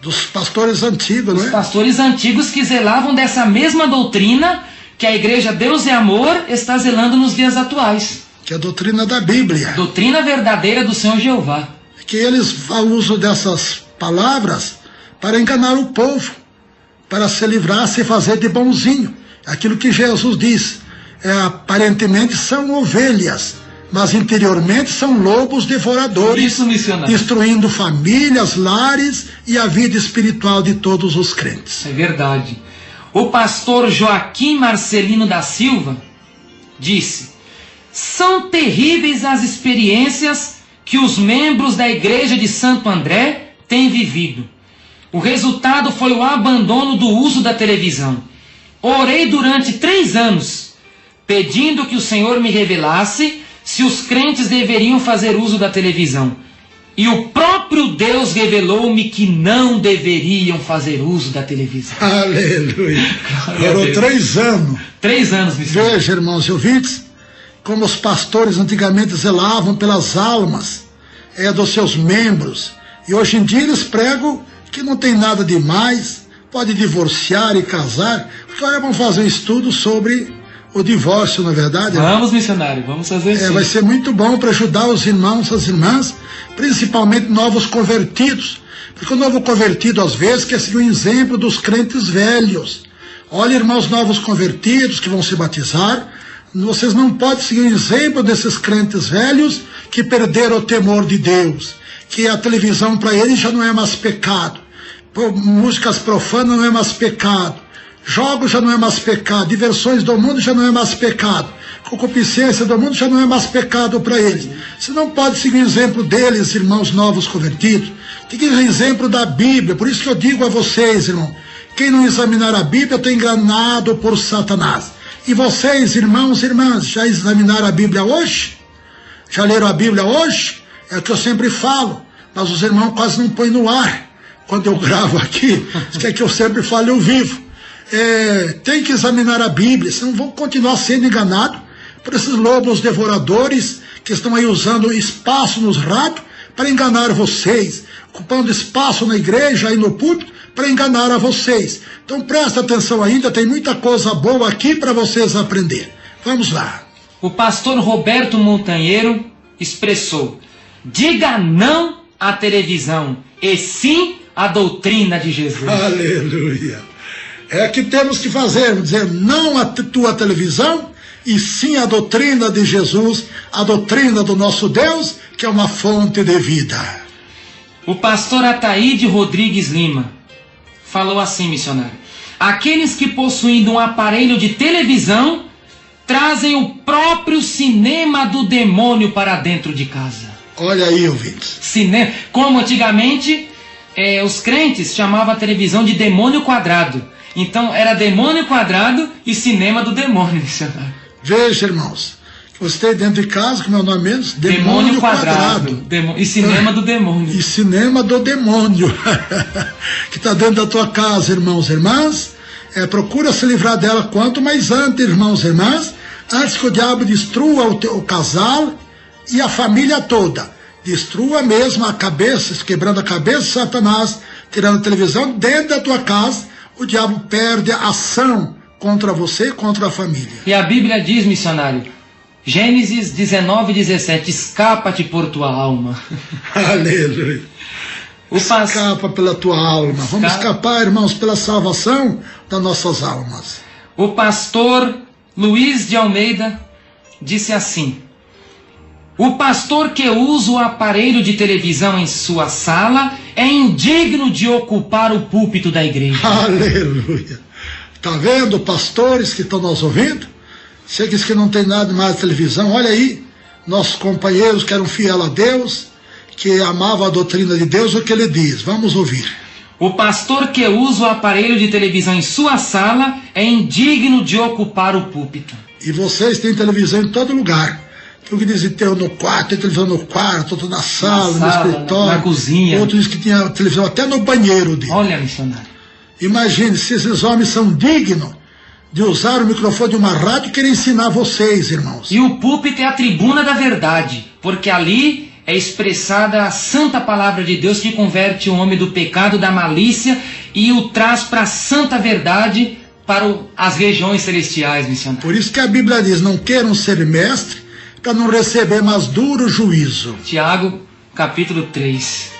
Dos pastores antigos, né? Os pastores antigos que zelavam dessa mesma doutrina que a igreja Deus é Amor está zelando nos dias atuais. Que é a doutrina da Bíblia. Doutrina verdadeira do Senhor Jeová. Que eles fazem uso dessas palavras para enganar o povo, para se livrar, se fazer de bonzinho. Aquilo que Jesus diz, aparentemente são ovelhas, mas interiormente são lobos devoradores. Isso, missionário. Destruindo famílias, lares e a vida espiritual de todos os crentes. É verdade. O pastor Joaquim Marcelino da Silva disse: são terríveis as experiências que os membros da igreja de Santo André têm vivido. O resultado foi o abandono do uso da televisão. Orei durante 3 anos, pedindo que o Senhor me revelasse se os crentes deveriam fazer uso da televisão. E o próprio Deus revelou-me que não deveriam fazer uso da televisão. Aleluia. Orou 3 anos. 3 anos, missionário. Veja, irmãos e ouvintes, como os pastores antigamente zelavam pelas almas dos seus membros. E hoje em dia eles pregam que não tem nada demais, pode divorciar e casar. Agora vamos fazer um estudo sobre o divórcio, na verdade. Vamos, missionário, vamos fazer isso. Vai ser muito bom para ajudar os irmãos e as irmãs, principalmente novos convertidos. Porque o novo convertido, às vezes, quer ser um exemplo dos crentes velhos. Olha, irmãos novos convertidos que vão se batizar, vocês não podem seguir o exemplo desses crentes velhos que perderam o temor de Deus, que a televisão para eles já não é mais pecado, músicas profanas não é mais pecado, jogos já não é mais pecado, diversões do mundo já não é mais pecado, concupiscência do mundo já não é mais pecado para eles. Você não pode seguir o exemplo deles, irmãos novos convertidos. Tem que ir o exemplo da Bíblia. Por isso que eu digo a vocês, irmão, quem não examinar a Bíblia está enganado por Satanás. E vocês, irmãos e irmãs, já examinaram a Bíblia hoje? Já leram a Bíblia hoje? É o que eu sempre falo, mas os irmãos quase não põem no ar. Quando eu gravo aqui, isso que eu sempre falo ao vivo. Tem que examinar a Bíblia, senão vão continuar sendo enganados por esses lobos devoradores que estão aí usando espaço nos rádios para enganar vocês, ocupando espaço na igreja e no púlpito para enganar a vocês. Então presta atenção ainda, tem muita coisa boa aqui para vocês aprender. Vamos lá. O pastor Roberto Montanheiro expressou: diga não à televisão e sim à doutrina de Jesus. Aleluia. É que temos que fazer, dizer não à tua televisão e sim à doutrina de Jesus, a doutrina do nosso Deus, que é uma fonte de vida. O pastor Ataíde Rodrigues Lima falou assim, missionário: aqueles que possuindo um aparelho de televisão trazem o próprio cinema do demônio para dentro de casa. Olha aí, ouvintes. Cinema, como antigamente os crentes chamavam a televisão de demônio quadrado. Então era demônio quadrado e cinema do demônio, missionário. Veja, irmãos, você tem dentro de casa, como é o nome mesmo? Demônio quadrado. E cinema do demônio. E cinema do demônio. Que está dentro da tua casa, irmãos e irmãs. Procura se livrar dela quanto mais antes, irmãos e irmãs, antes que o diabo destrua o casal e a família toda. Destrua mesmo a cabeça, quebrando a cabeça de Satanás, tirando a televisão dentro da tua casa. O diabo perde a ação contra você e contra a família. E a Bíblia diz, missionário, Gênesis 19:17, escapa-te por tua alma. Aleluia. Escapa pela tua alma. Vamos escapar, irmãos, pela salvação das nossas almas. O pastor Luiz de Almeida disse assim: o pastor que usa o aparelho de televisão em sua sala é indigno de ocupar o púlpito da igreja. Aleluia. Está vendo, pastores que estão nos ouvindo? Você que diz que não tem nada mais de televisão, olha aí, nossos companheiros que eram fiéis a Deus, que amavam a doutrina de Deus, o que ele diz. Vamos ouvir. O pastor que usa o aparelho de televisão em sua sala é indigno de ocupar o púlpito. E vocês têm televisão em todo lugar. O que dizem que tem no quarto, tem televisão no quarto, outro na sala, no escritório, na cozinha. Outro diz que tinha televisão até no banheiro dele. Olha, missionário. Imagine se esses homens são dignos de usar o microfone de uma rádio e querer ensinar vocês, irmãos. E o púlpito é a tribuna da verdade, porque ali é expressada a santa palavra de Deus que converte o homem do pecado, da malícia e o traz para a santa verdade, para as regiões celestiais, missionário. Por isso que a Bíblia diz, não queiram ser mestre para não receber mais duro juízo. Tiago, capítulo 3.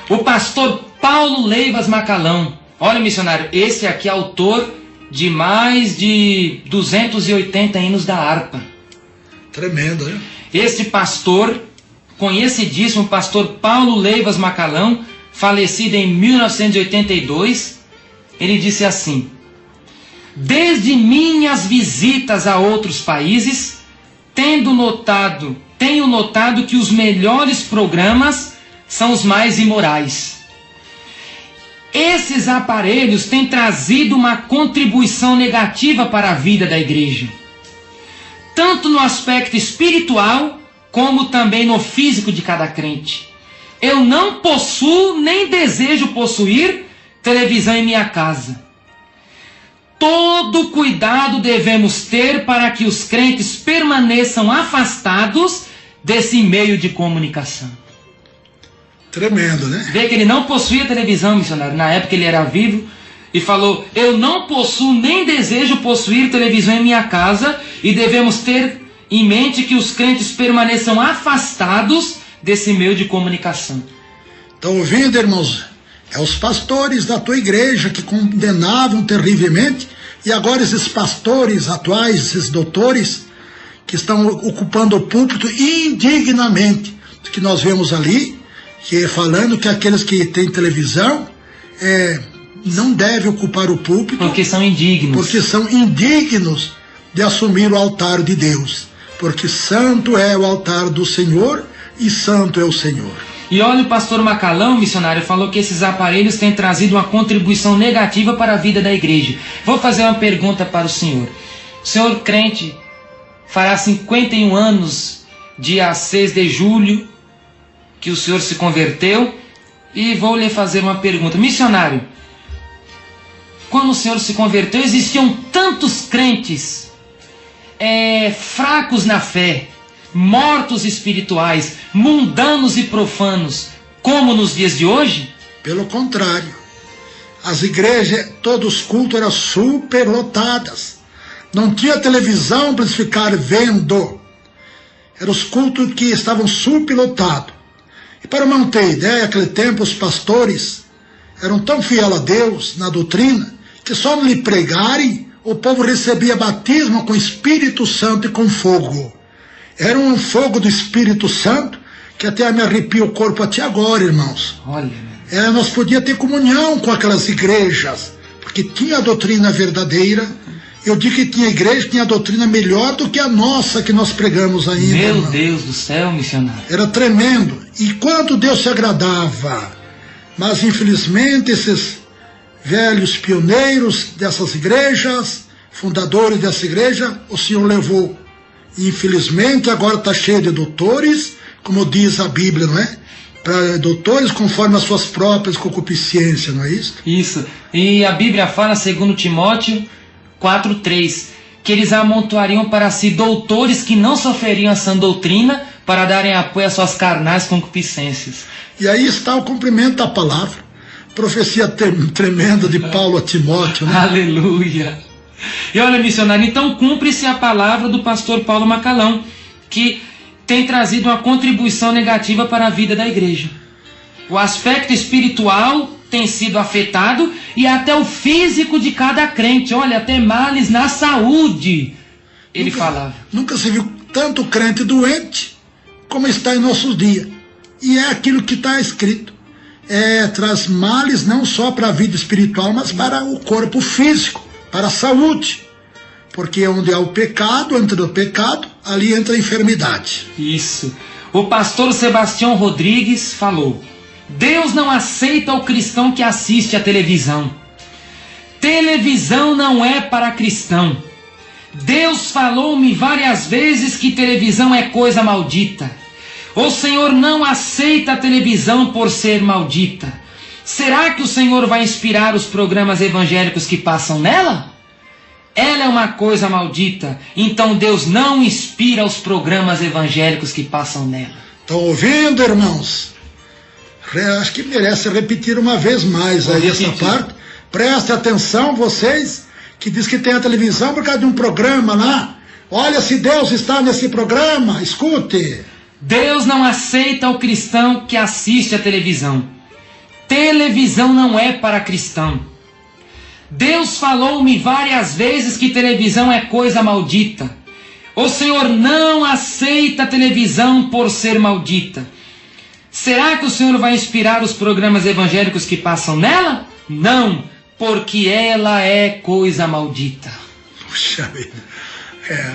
O pastor Paulo Leivas Macalão. Olha, missionário, esse aqui é autor de mais de 280 hinos da harpa. Tremendo, né? Este pastor, conhecidíssimo pastor Paulo Leivas Macalão, falecido em 1982, ele disse assim: desde minhas visitas a outros países, tenho notado que os melhores programas são os mais imorais. Esses aparelhos têm trazido uma contribuição negativa para a vida da igreja, tanto no aspecto espiritual, como também no físico de cada crente. Eu não possuo nem desejo possuir televisão em minha casa. Todo cuidado devemos ter para que os crentes permaneçam afastados desse meio de comunicação. Tremendo, né? Vê que ele não possuía televisão, missionário. Na época ele era vivo e falou: eu não possuo nem desejo possuir televisão em minha casa, e devemos ter em mente que os crentes permaneçam afastados desse meio de comunicação. Estão ouvindo, irmãos? É os pastores da tua igreja que condenavam terrivelmente, e agora esses pastores atuais, esses doutores, que estão ocupando o púlpito indignamente, que nós vemos ali, que falando que aqueles que têm televisão não devem ocupar o púlpito. Porque são indignos. Porque são indignos de assumir o altar de Deus. Porque santo é o altar do Senhor e santo é o Senhor. E olha, o pastor Macalão, missionário, falou que esses aparelhos têm trazido uma contribuição negativa para a vida da igreja. Vou fazer uma pergunta para o senhor. O senhor crente fará 51 anos, dia 6 de julho, que o senhor se converteu, e vou lhe fazer uma pergunta. Missionário, quando o senhor se converteu, existiam tantos crentes fracos na fé, mortos espirituais, mundanos e profanos, como nos dias de hoje? Pelo contrário, as igrejas, todos os cultos eram superlotadas. Não tinha televisão para eles ficarem vendo. Eram os cultos que estavam superlotados. E para manter ideia, naquele tempo os pastores eram tão fiéis a Deus na doutrina, que só não lhe pregarem, o povo recebia batismo com o Espírito Santo e com fogo. Era um fogo do Espírito Santo que até me arrepia o corpo até agora, irmãos. Olha. Nós podíamos ter comunhão com aquelas igrejas, porque tinha a doutrina verdadeira. Eu digo que tinha igreja que tinha a doutrina melhor do que a nossa que nós pregamos ainda. Meu irmão. Deus do céu, missionário. Era tremendo. E quanto Deus se agradava. Mas infelizmente esses velhos pioneiros dessas igrejas, fundadores dessa igreja, o Senhor levou. Infelizmente agora está cheio de doutores, como diz a Bíblia, não é? Para doutores conforme as suas próprias concupiscências, não é isso? Isso. E a Bíblia fala, segundo Timóteo 4:3, que eles amontoariam para si doutores que não sofreriam a sã doutrina, para darem apoio às suas carnais concupiscências. E aí está o cumprimento da palavra. Profecia tremenda de Paulo a Timóteo, né? Aleluia. E olha, missionário, então cumpre-se a palavra do pastor Paulo Macalão, que tem trazido uma contribuição negativa para a vida da igreja. O aspecto espiritual tem sido afetado e até o físico de cada crente. Olha, até males na saúde, ele falava. Nunca se viu tanto crente doente como está em nossos dias. E é aquilo que está escrito. Traz males não só para a vida espiritual, mas para o corpo físico, para a saúde. Porque onde há o pecado, entra o pecado, ali entra a enfermidade. Isso. O pastor Sebastião Rodrigues falou: Deus não aceita o cristão que assiste à televisão. Televisão não é para cristão. Deus falou-me várias vezes que televisão é coisa maldita. O Senhor não aceita a televisão por ser maldita. Será que o Senhor vai inspirar os programas evangélicos que passam nela? Ela é uma coisa maldita, então Deus não inspira os programas evangélicos que passam nela. Estão ouvindo, irmãos? Acho que merece repetir uma vez mais aí essa parte. Preste atenção, vocês que diz que tem a televisão por causa de um programa lá. Olha se Deus está nesse programa, escute. Deus não aceita o cristão que assiste à televisão. Televisão não é para cristão. Deus falou-me várias vezes que televisão é coisa maldita. O Senhor não aceita a televisão por ser maldita. Será que o Senhor vai inspirar os programas evangélicos que passam nela? Não, porque ela é coisa maldita. Puxa vida.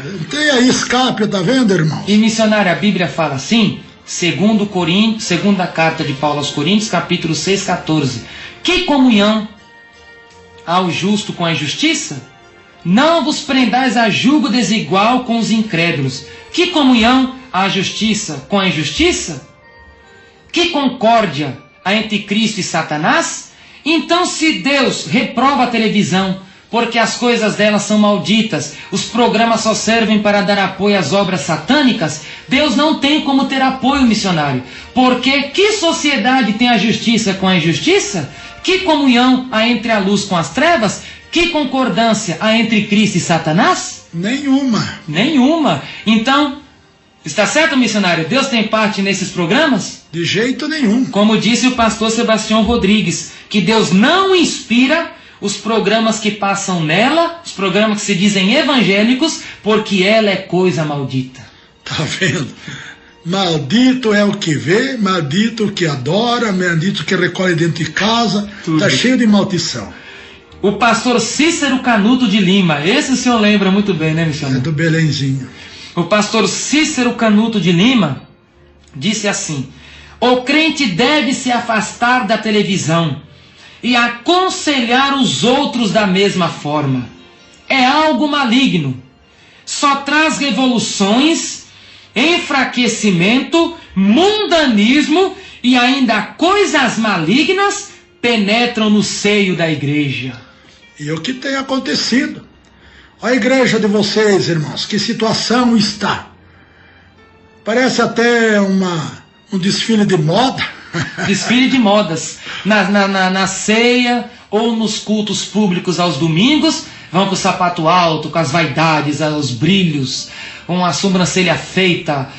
Não tem aí escape, tá vendo, irmão? E missionário, a Bíblia fala assim, segunda carta de Paulo aos Coríntios, capítulo 6, 14. Que comunhão ao justo com a injustiça? Não vos prendais a julgo desigual com os incrédulos. Que comunhão a justiça com a injustiça? Que concórdia há entre Cristo e Satanás? Então, se Deus reprova a televisão, porque as coisas dela são malditas, os programas só servem para dar apoio às obras satânicas, Deus não tem como ter apoio missionário. Porque que sociedade tem a justiça com a injustiça? Que comunhão há entre a luz com as trevas? Que concordância há entre Cristo e Satanás? Nenhuma. Nenhuma. Então, está certo, missionário? Deus tem parte nesses programas? De jeito nenhum. Como disse o pastor Sebastião Rodrigues, que Deus não inspira os programas que passam nela, os programas que se dizem evangélicos, porque ela é coisa maldita. Tá vendo? Maldito é o que vê, maldito o que adora, maldito o que recolhe dentro de casa. Está cheio de maldição. O pastor Cícero Canuto de Lima, esse o senhor lembra muito bem, né, missionário? É do Belenzinho. O pastor Cícero Canuto de Lima disse assim: o crente deve se afastar da televisão e aconselhar os outros da mesma forma. É algo maligno. Só traz revoluções, enfraquecimento, mundanismo e ainda coisas malignas penetram no seio da igreja. E o que tem acontecido? A igreja de vocês, irmãos, que situação está? Parece até um desfile de moda. Desfile de modas. Na ceia ou nos cultos públicos aos domingos, vão com o sapato alto, com as vaidades, os brilhos, com a sobrancelha feita,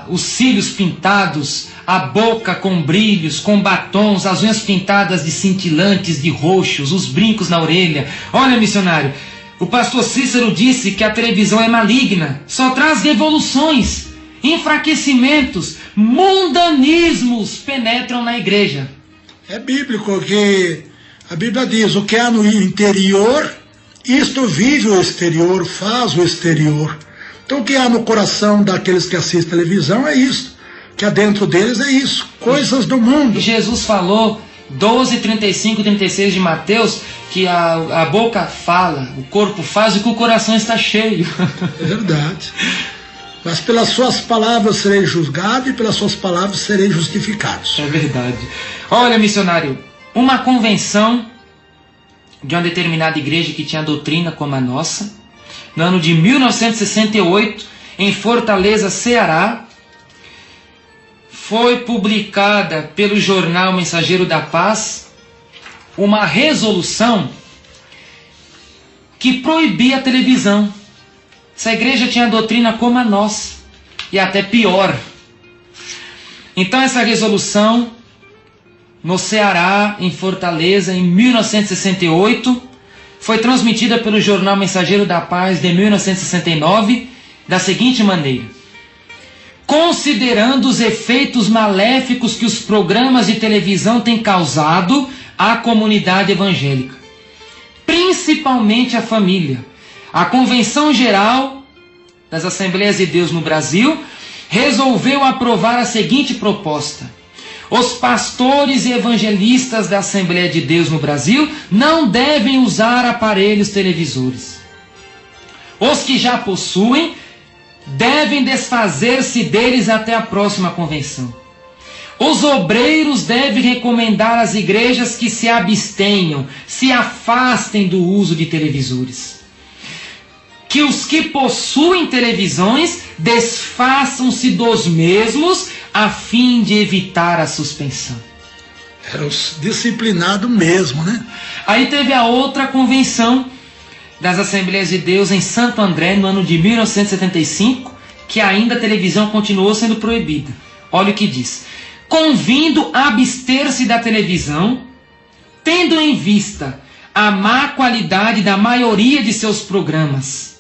os cílios pintados, a boca com brilhos, com batons, as unhas pintadas de cintilantes, de roxos, os brincos na orelha. Olha, missionário, o pastor Cícero disse que a televisão é maligna, só traz revoluções, enfraquecimentos, mundanismos penetram na igreja. É bíblico que a Bíblia diz: o que há no interior, isto vive o exterior, faz o exterior. Então o que há no coração daqueles que assistem televisão é isso, que há dentro deles é isso, coisas do mundo. Jesus falou, 12, 35, 36 de Mateus, que a boca fala, o corpo faz e que o coração está cheio. É verdade. Mas pelas suas palavras serei julgado e pelas suas palavras serei justificados. É verdade. Olha, missionário, uma convenção de uma determinada igreja que tinha doutrina como a nossa, no ano de 1968, em Fortaleza, Ceará, foi publicada pelo jornal Mensageiro da Paz uma resolução que proibia a televisão. Essa igreja tinha doutrina como a nossa, e até pior. Então essa resolução, no Ceará, em Fortaleza, em 1968, foi transmitida pelo jornal Mensageiro da Paz de 1969, da seguinte maneira: considerando os efeitos maléficos que os programas de televisão têm causado à comunidade evangélica, principalmente a família. A Convenção Geral das Assembleias de Deus no Brasil resolveu aprovar a seguinte proposta: os pastores e evangelistas da Assembleia de Deus no Brasil não devem usar aparelhos televisores. Os que já possuem devem desfazer-se deles até a próxima convenção. Os obreiros devem recomendar às igrejas que se abstenham, se afastem do uso de televisores. Que os que possuem televisões desfaçam-se dos mesmos a fim de evitar a suspensão. Era os disciplinados mesmo, né? Aí teve a outra convenção das Assembleias de Deus em Santo André, no ano de 1975, que ainda a televisão continuou sendo proibida. Olha o que diz: convindo a abster-se da televisão, tendo em vista a má qualidade da maioria de seus programas.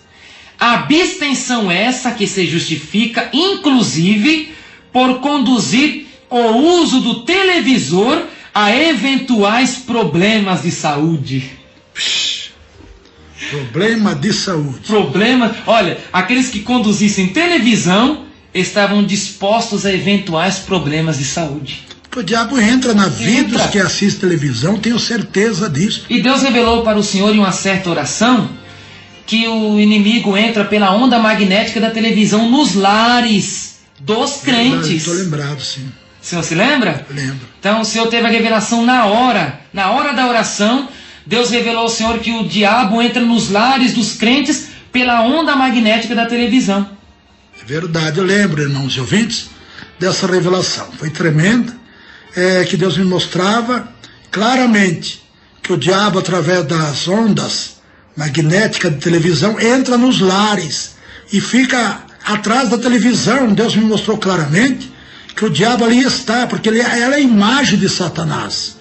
Abstenção essa que se justifica, inclusive, por conduzir o uso do televisor a eventuais problemas de saúde. Problema de saúde. Olha, aqueles que conduzissem televisão estavam dispostos a eventuais problemas de saúde. O diabo entra na vida dos que assistem televisão, tenho certeza disso. E Deus revelou para o Senhor em uma certa oração que o inimigo entra pela onda magnética da televisão nos lares dos crentes. Estou lembrado, sim. O senhor se lembra? Lembro. Então o Senhor teve a revelação na hora da oração. Deus revelou ao Senhor que o diabo entra nos lares dos crentes pela onda magnética da televisão. É verdade, eu lembro, irmãos e ouvintes, dessa revelação. Foi tremenda, que Deus me mostrava claramente que o diabo, através das ondas magnéticas de televisão, entra nos lares e fica atrás da televisão. Deus me mostrou claramente que o diabo ali está, porque ela é a imagem de Satanás,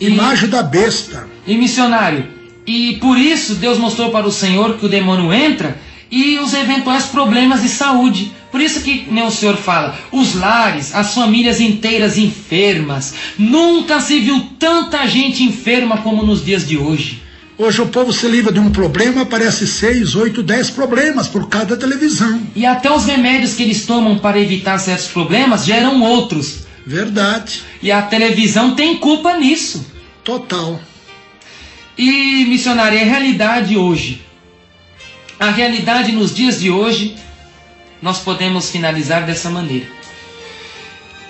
imagem da besta. E missionário, e por isso Deus mostrou para o Senhor que o demônio entra e os eventuais problemas de saúde. Por isso que nem o Senhor fala, os lares, as famílias inteiras enfermas. Nunca se viu tanta gente enferma como nos dias de hoje. Hoje o povo se livra de um problema, aparece 6, 8, 10 problemas por cada televisão. E até os remédios que eles tomam para evitar certos problemas geram outros. Verdade. E a televisão tem culpa nisso. Total. E, missionário, a realidade hoje, a realidade nos dias de hoje, nós podemos finalizar dessa maneira: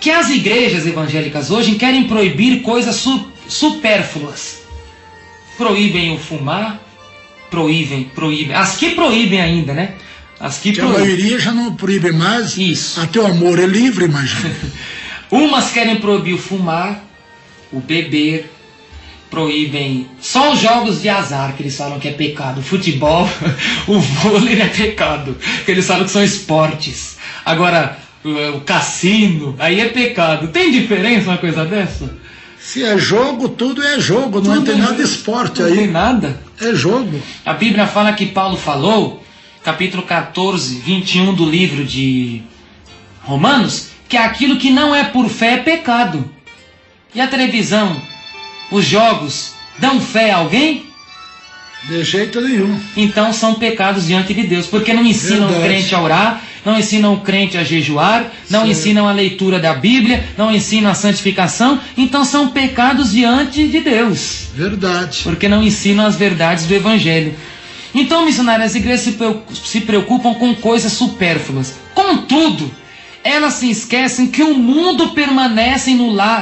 que as igrejas evangélicas hoje querem proibir coisas supérfluas. Proíbem o fumar, proíbem. As que proíbem ainda, né? As que a maioria já não proíbe mais. Isso. Até o amor é livre, imagina. Umas querem proibir o fumar, o beber, proíbem só os jogos de azar, que eles falam que é pecado. O futebol, o vôlei é pecado, que eles falam que são esportes. Agora, o cassino, aí é pecado. Tem diferença uma coisa dessa? Se é jogo, tudo é jogo, não tem nada de esporte aí. Não tem nada. É jogo. A Bíblia fala que Paulo falou, capítulo 14, 21 do livro de Romanos, que aquilo que não é por fé é pecado. E a televisão, os jogos, dão fé a alguém? De jeito nenhum. Então são pecados diante de Deus, porque não ensinam o crente a orar, não ensinam o crente a jejuar, não ensinam a leitura da Bíblia, não ensinam a santificação, então são pecados diante de Deus. Verdade. Porque não ensinam as verdades do Evangelho. Então, missionários, as igrejas se preocupam com coisas supérfluas. Contudo, elas se esquecem que o mundo permanece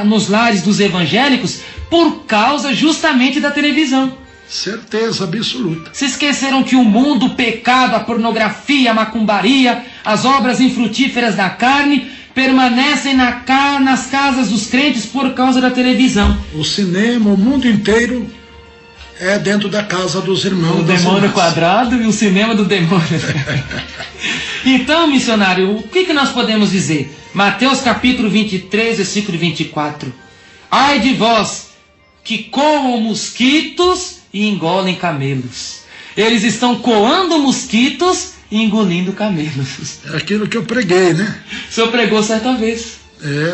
nos lares dos evangélicos por causa justamente da televisão. Certeza absoluta. Se esqueceram que o mundo, o pecado, a pornografia, a macumbaria, as obras infrutíferas da carne permanecem nas casas dos crentes por causa da televisão. O cinema, o mundo inteiro é dentro da casa dos irmãos. O demônio quadrado e o cinema do demônio. Então, missionário, o que nós podemos dizer? Mateus capítulo 23, versículo 24. Ai de vós que coam mosquitos e engolem camelos. Eles estão coando mosquitos e engolindo camelos. É aquilo que eu preguei, né? O senhor pregou certa vez.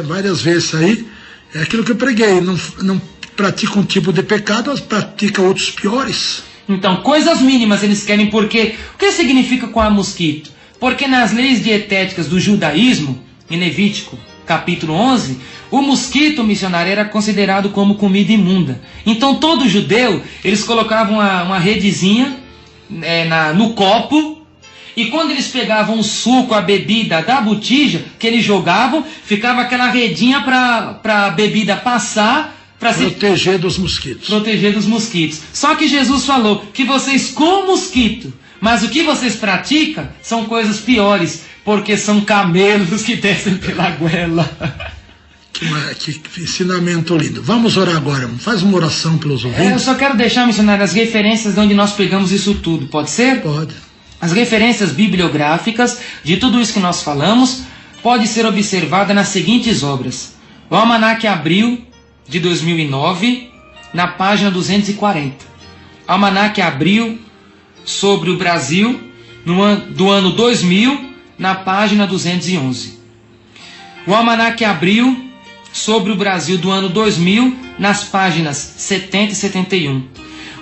Várias vezes aí. É aquilo que eu preguei. Não pratica um tipo de pecado, mas pratica outros piores. Então, coisas mínimas eles querem, porque o que significa coar mosquito? Porque nas leis dietéticas do judaísmo, em Levítico capítulo 11, o mosquito missionário era considerado como comida imunda. Então todo judeu, eles colocavam uma redezinha no copo, e quando eles pegavam o suco, a bebida da botija, que eles jogavam, ficava aquela redinha para a bebida passar, para proteger dos mosquitos. Proteger dos mosquitos. Só que Jesus falou que vocês comem mosquito, mas o que vocês praticam são coisas piores, porque são camelos que descem pela goela. Que ensinamento lindo. Vamos orar agora. Faz uma oração pelos ouvintes. Eu só quero deixar, missionário, as referências de onde nós pegamos isso tudo. Pode ser? Pode. As referências bibliográficas de tudo isso que nós falamos pode ser observada nas seguintes obras. O Almanaque Abril, de 2009, na página 240. Almanaque Abril sobre o Brasil, do ano 2000, na página 211. O Almanaque Abril sobre o Brasil do ano 2000, nas páginas 70 e 71.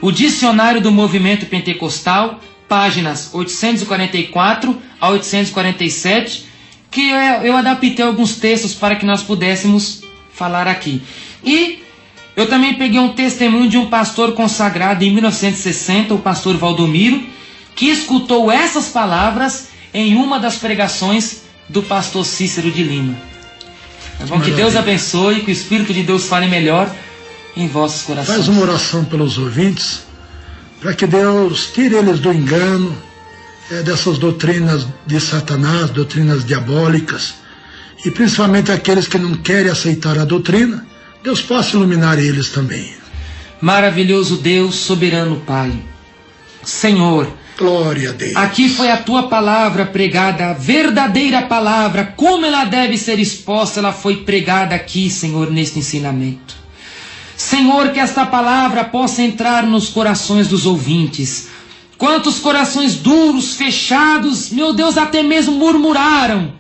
O Dicionário do Movimento Pentecostal, páginas 844 a 847, que eu adaptei alguns textos para que nós pudéssemos falar aqui. E eu também peguei um testemunho de um pastor consagrado em 1960, o pastor Valdomiro, que escutou essas palavras em uma das pregações do pastor Cícero de Lima. É bom que Deus abençoe, que o Espírito de Deus fale melhor em vossos corações. Faz uma oração pelos ouvintes, para que Deus tire eles do engano, dessas doutrinas de Satanás, doutrinas diabólicas, e principalmente aqueles que não querem aceitar a doutrina, Deus possa iluminar eles também. Maravilhoso Deus, soberano Pai, Senhor, glória a Deus. Aqui foi a tua palavra pregada, a verdadeira palavra, como ela deve ser exposta, ela foi pregada aqui, Senhor, neste ensinamento. Senhor, que esta palavra possa entrar nos corações dos ouvintes. Quantos corações duros, fechados, meu Deus, até mesmo murmuraram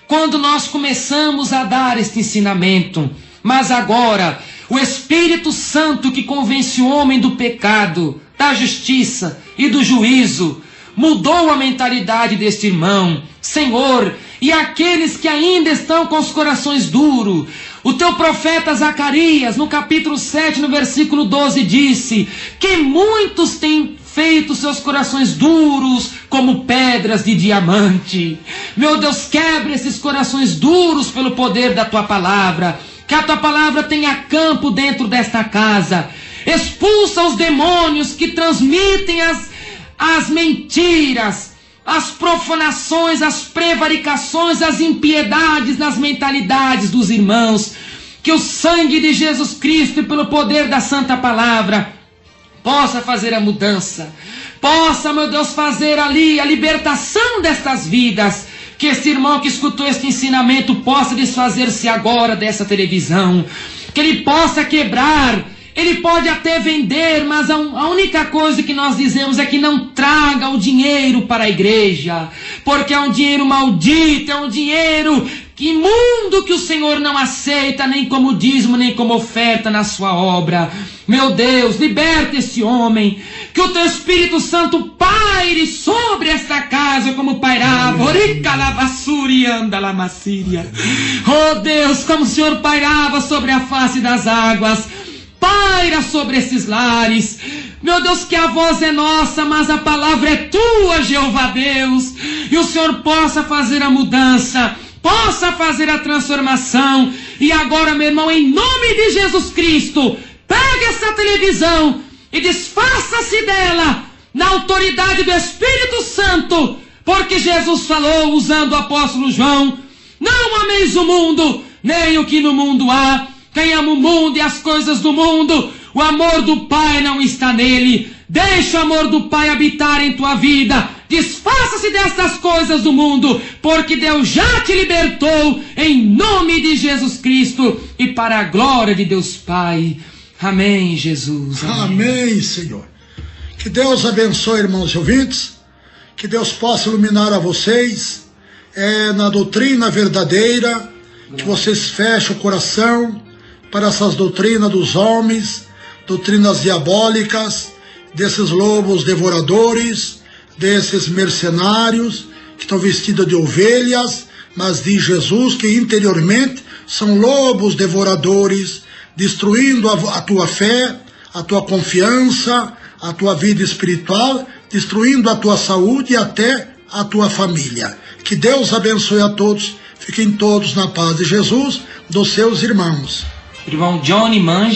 quando nós começamos a dar este ensinamento. Mas agora, o Espírito Santo que convence o homem do pecado, da justiça e do juízo, mudou a mentalidade deste irmão, Senhor, e aqueles que ainda estão com os corações duros. O teu profeta Zacarias, no capítulo 7, no versículo 12, disse que muitos têm feito seus corações duros como pedras de diamante. Meu Deus, quebre esses corações duros pelo poder da tua palavra. Que a tua palavra tenha campo dentro desta casa. Expulsa os demônios que transmitem as mentiras, as profanações, as prevaricações, as impiedades nas mentalidades dos irmãos. Que o sangue de Jesus Cristo e pelo poder da santa palavra possa fazer a mudança. Possa, meu Deus, fazer ali a libertação destas vidas. Que esse irmão que escutou este ensinamento possa desfazer-se agora dessa televisão. Que ele possa quebrar. Ele pode até vender, mas a única coisa que nós dizemos é que não traga o dinheiro para a igreja. Porque é um dinheiro maldito, é um dinheiro imundo que o Senhor não aceita, nem como dízimo, nem como oferta na sua obra. Meu Deus, liberta esse homem. Que o teu Espírito Santo paire sobre esta casa como pairava. Oh Deus, como o Senhor pairava sobre a face das águas. Paira sobre esses lares. Meu Deus, que a voz é nossa, mas a palavra é tua, Jeová Deus. E o Senhor possa fazer a mudança, possa fazer a transformação. E agora, meu irmão, em nome de Jesus Cristo, pegue essa televisão e desfaça-se dela na autoridade do Espírito Santo. Porque Jesus falou, usando o apóstolo João: não ameis o mundo, nem o que no mundo há. Quem ama o mundo e as coisas do mundo, o amor do Pai não está nele. Deixa o amor do Pai habitar em tua vida. Desfaça-se destas coisas do mundo, porque Deus já te libertou, em nome de Jesus Cristo e para a glória de Deus Pai. Amém, Jesus. Amém, amém, Senhor. Que Deus abençoe, irmãos e ouvintes. Que Deus possa iluminar a vocês na doutrina verdadeira. Que vocês fechem o coração para essas doutrinas dos homens, doutrinas diabólicas, desses lobos devoradores, desses mercenários que estão vestidos de ovelhas, mas diz Jesus que interiormente são lobos devoradores, destruindo a tua fé, a tua confiança, a tua vida espiritual, destruindo a tua saúde e até a tua família. Que Deus abençoe a todos, fiquem todos na paz de Jesus, dos seus irmãos. Irmão Johnny Mange.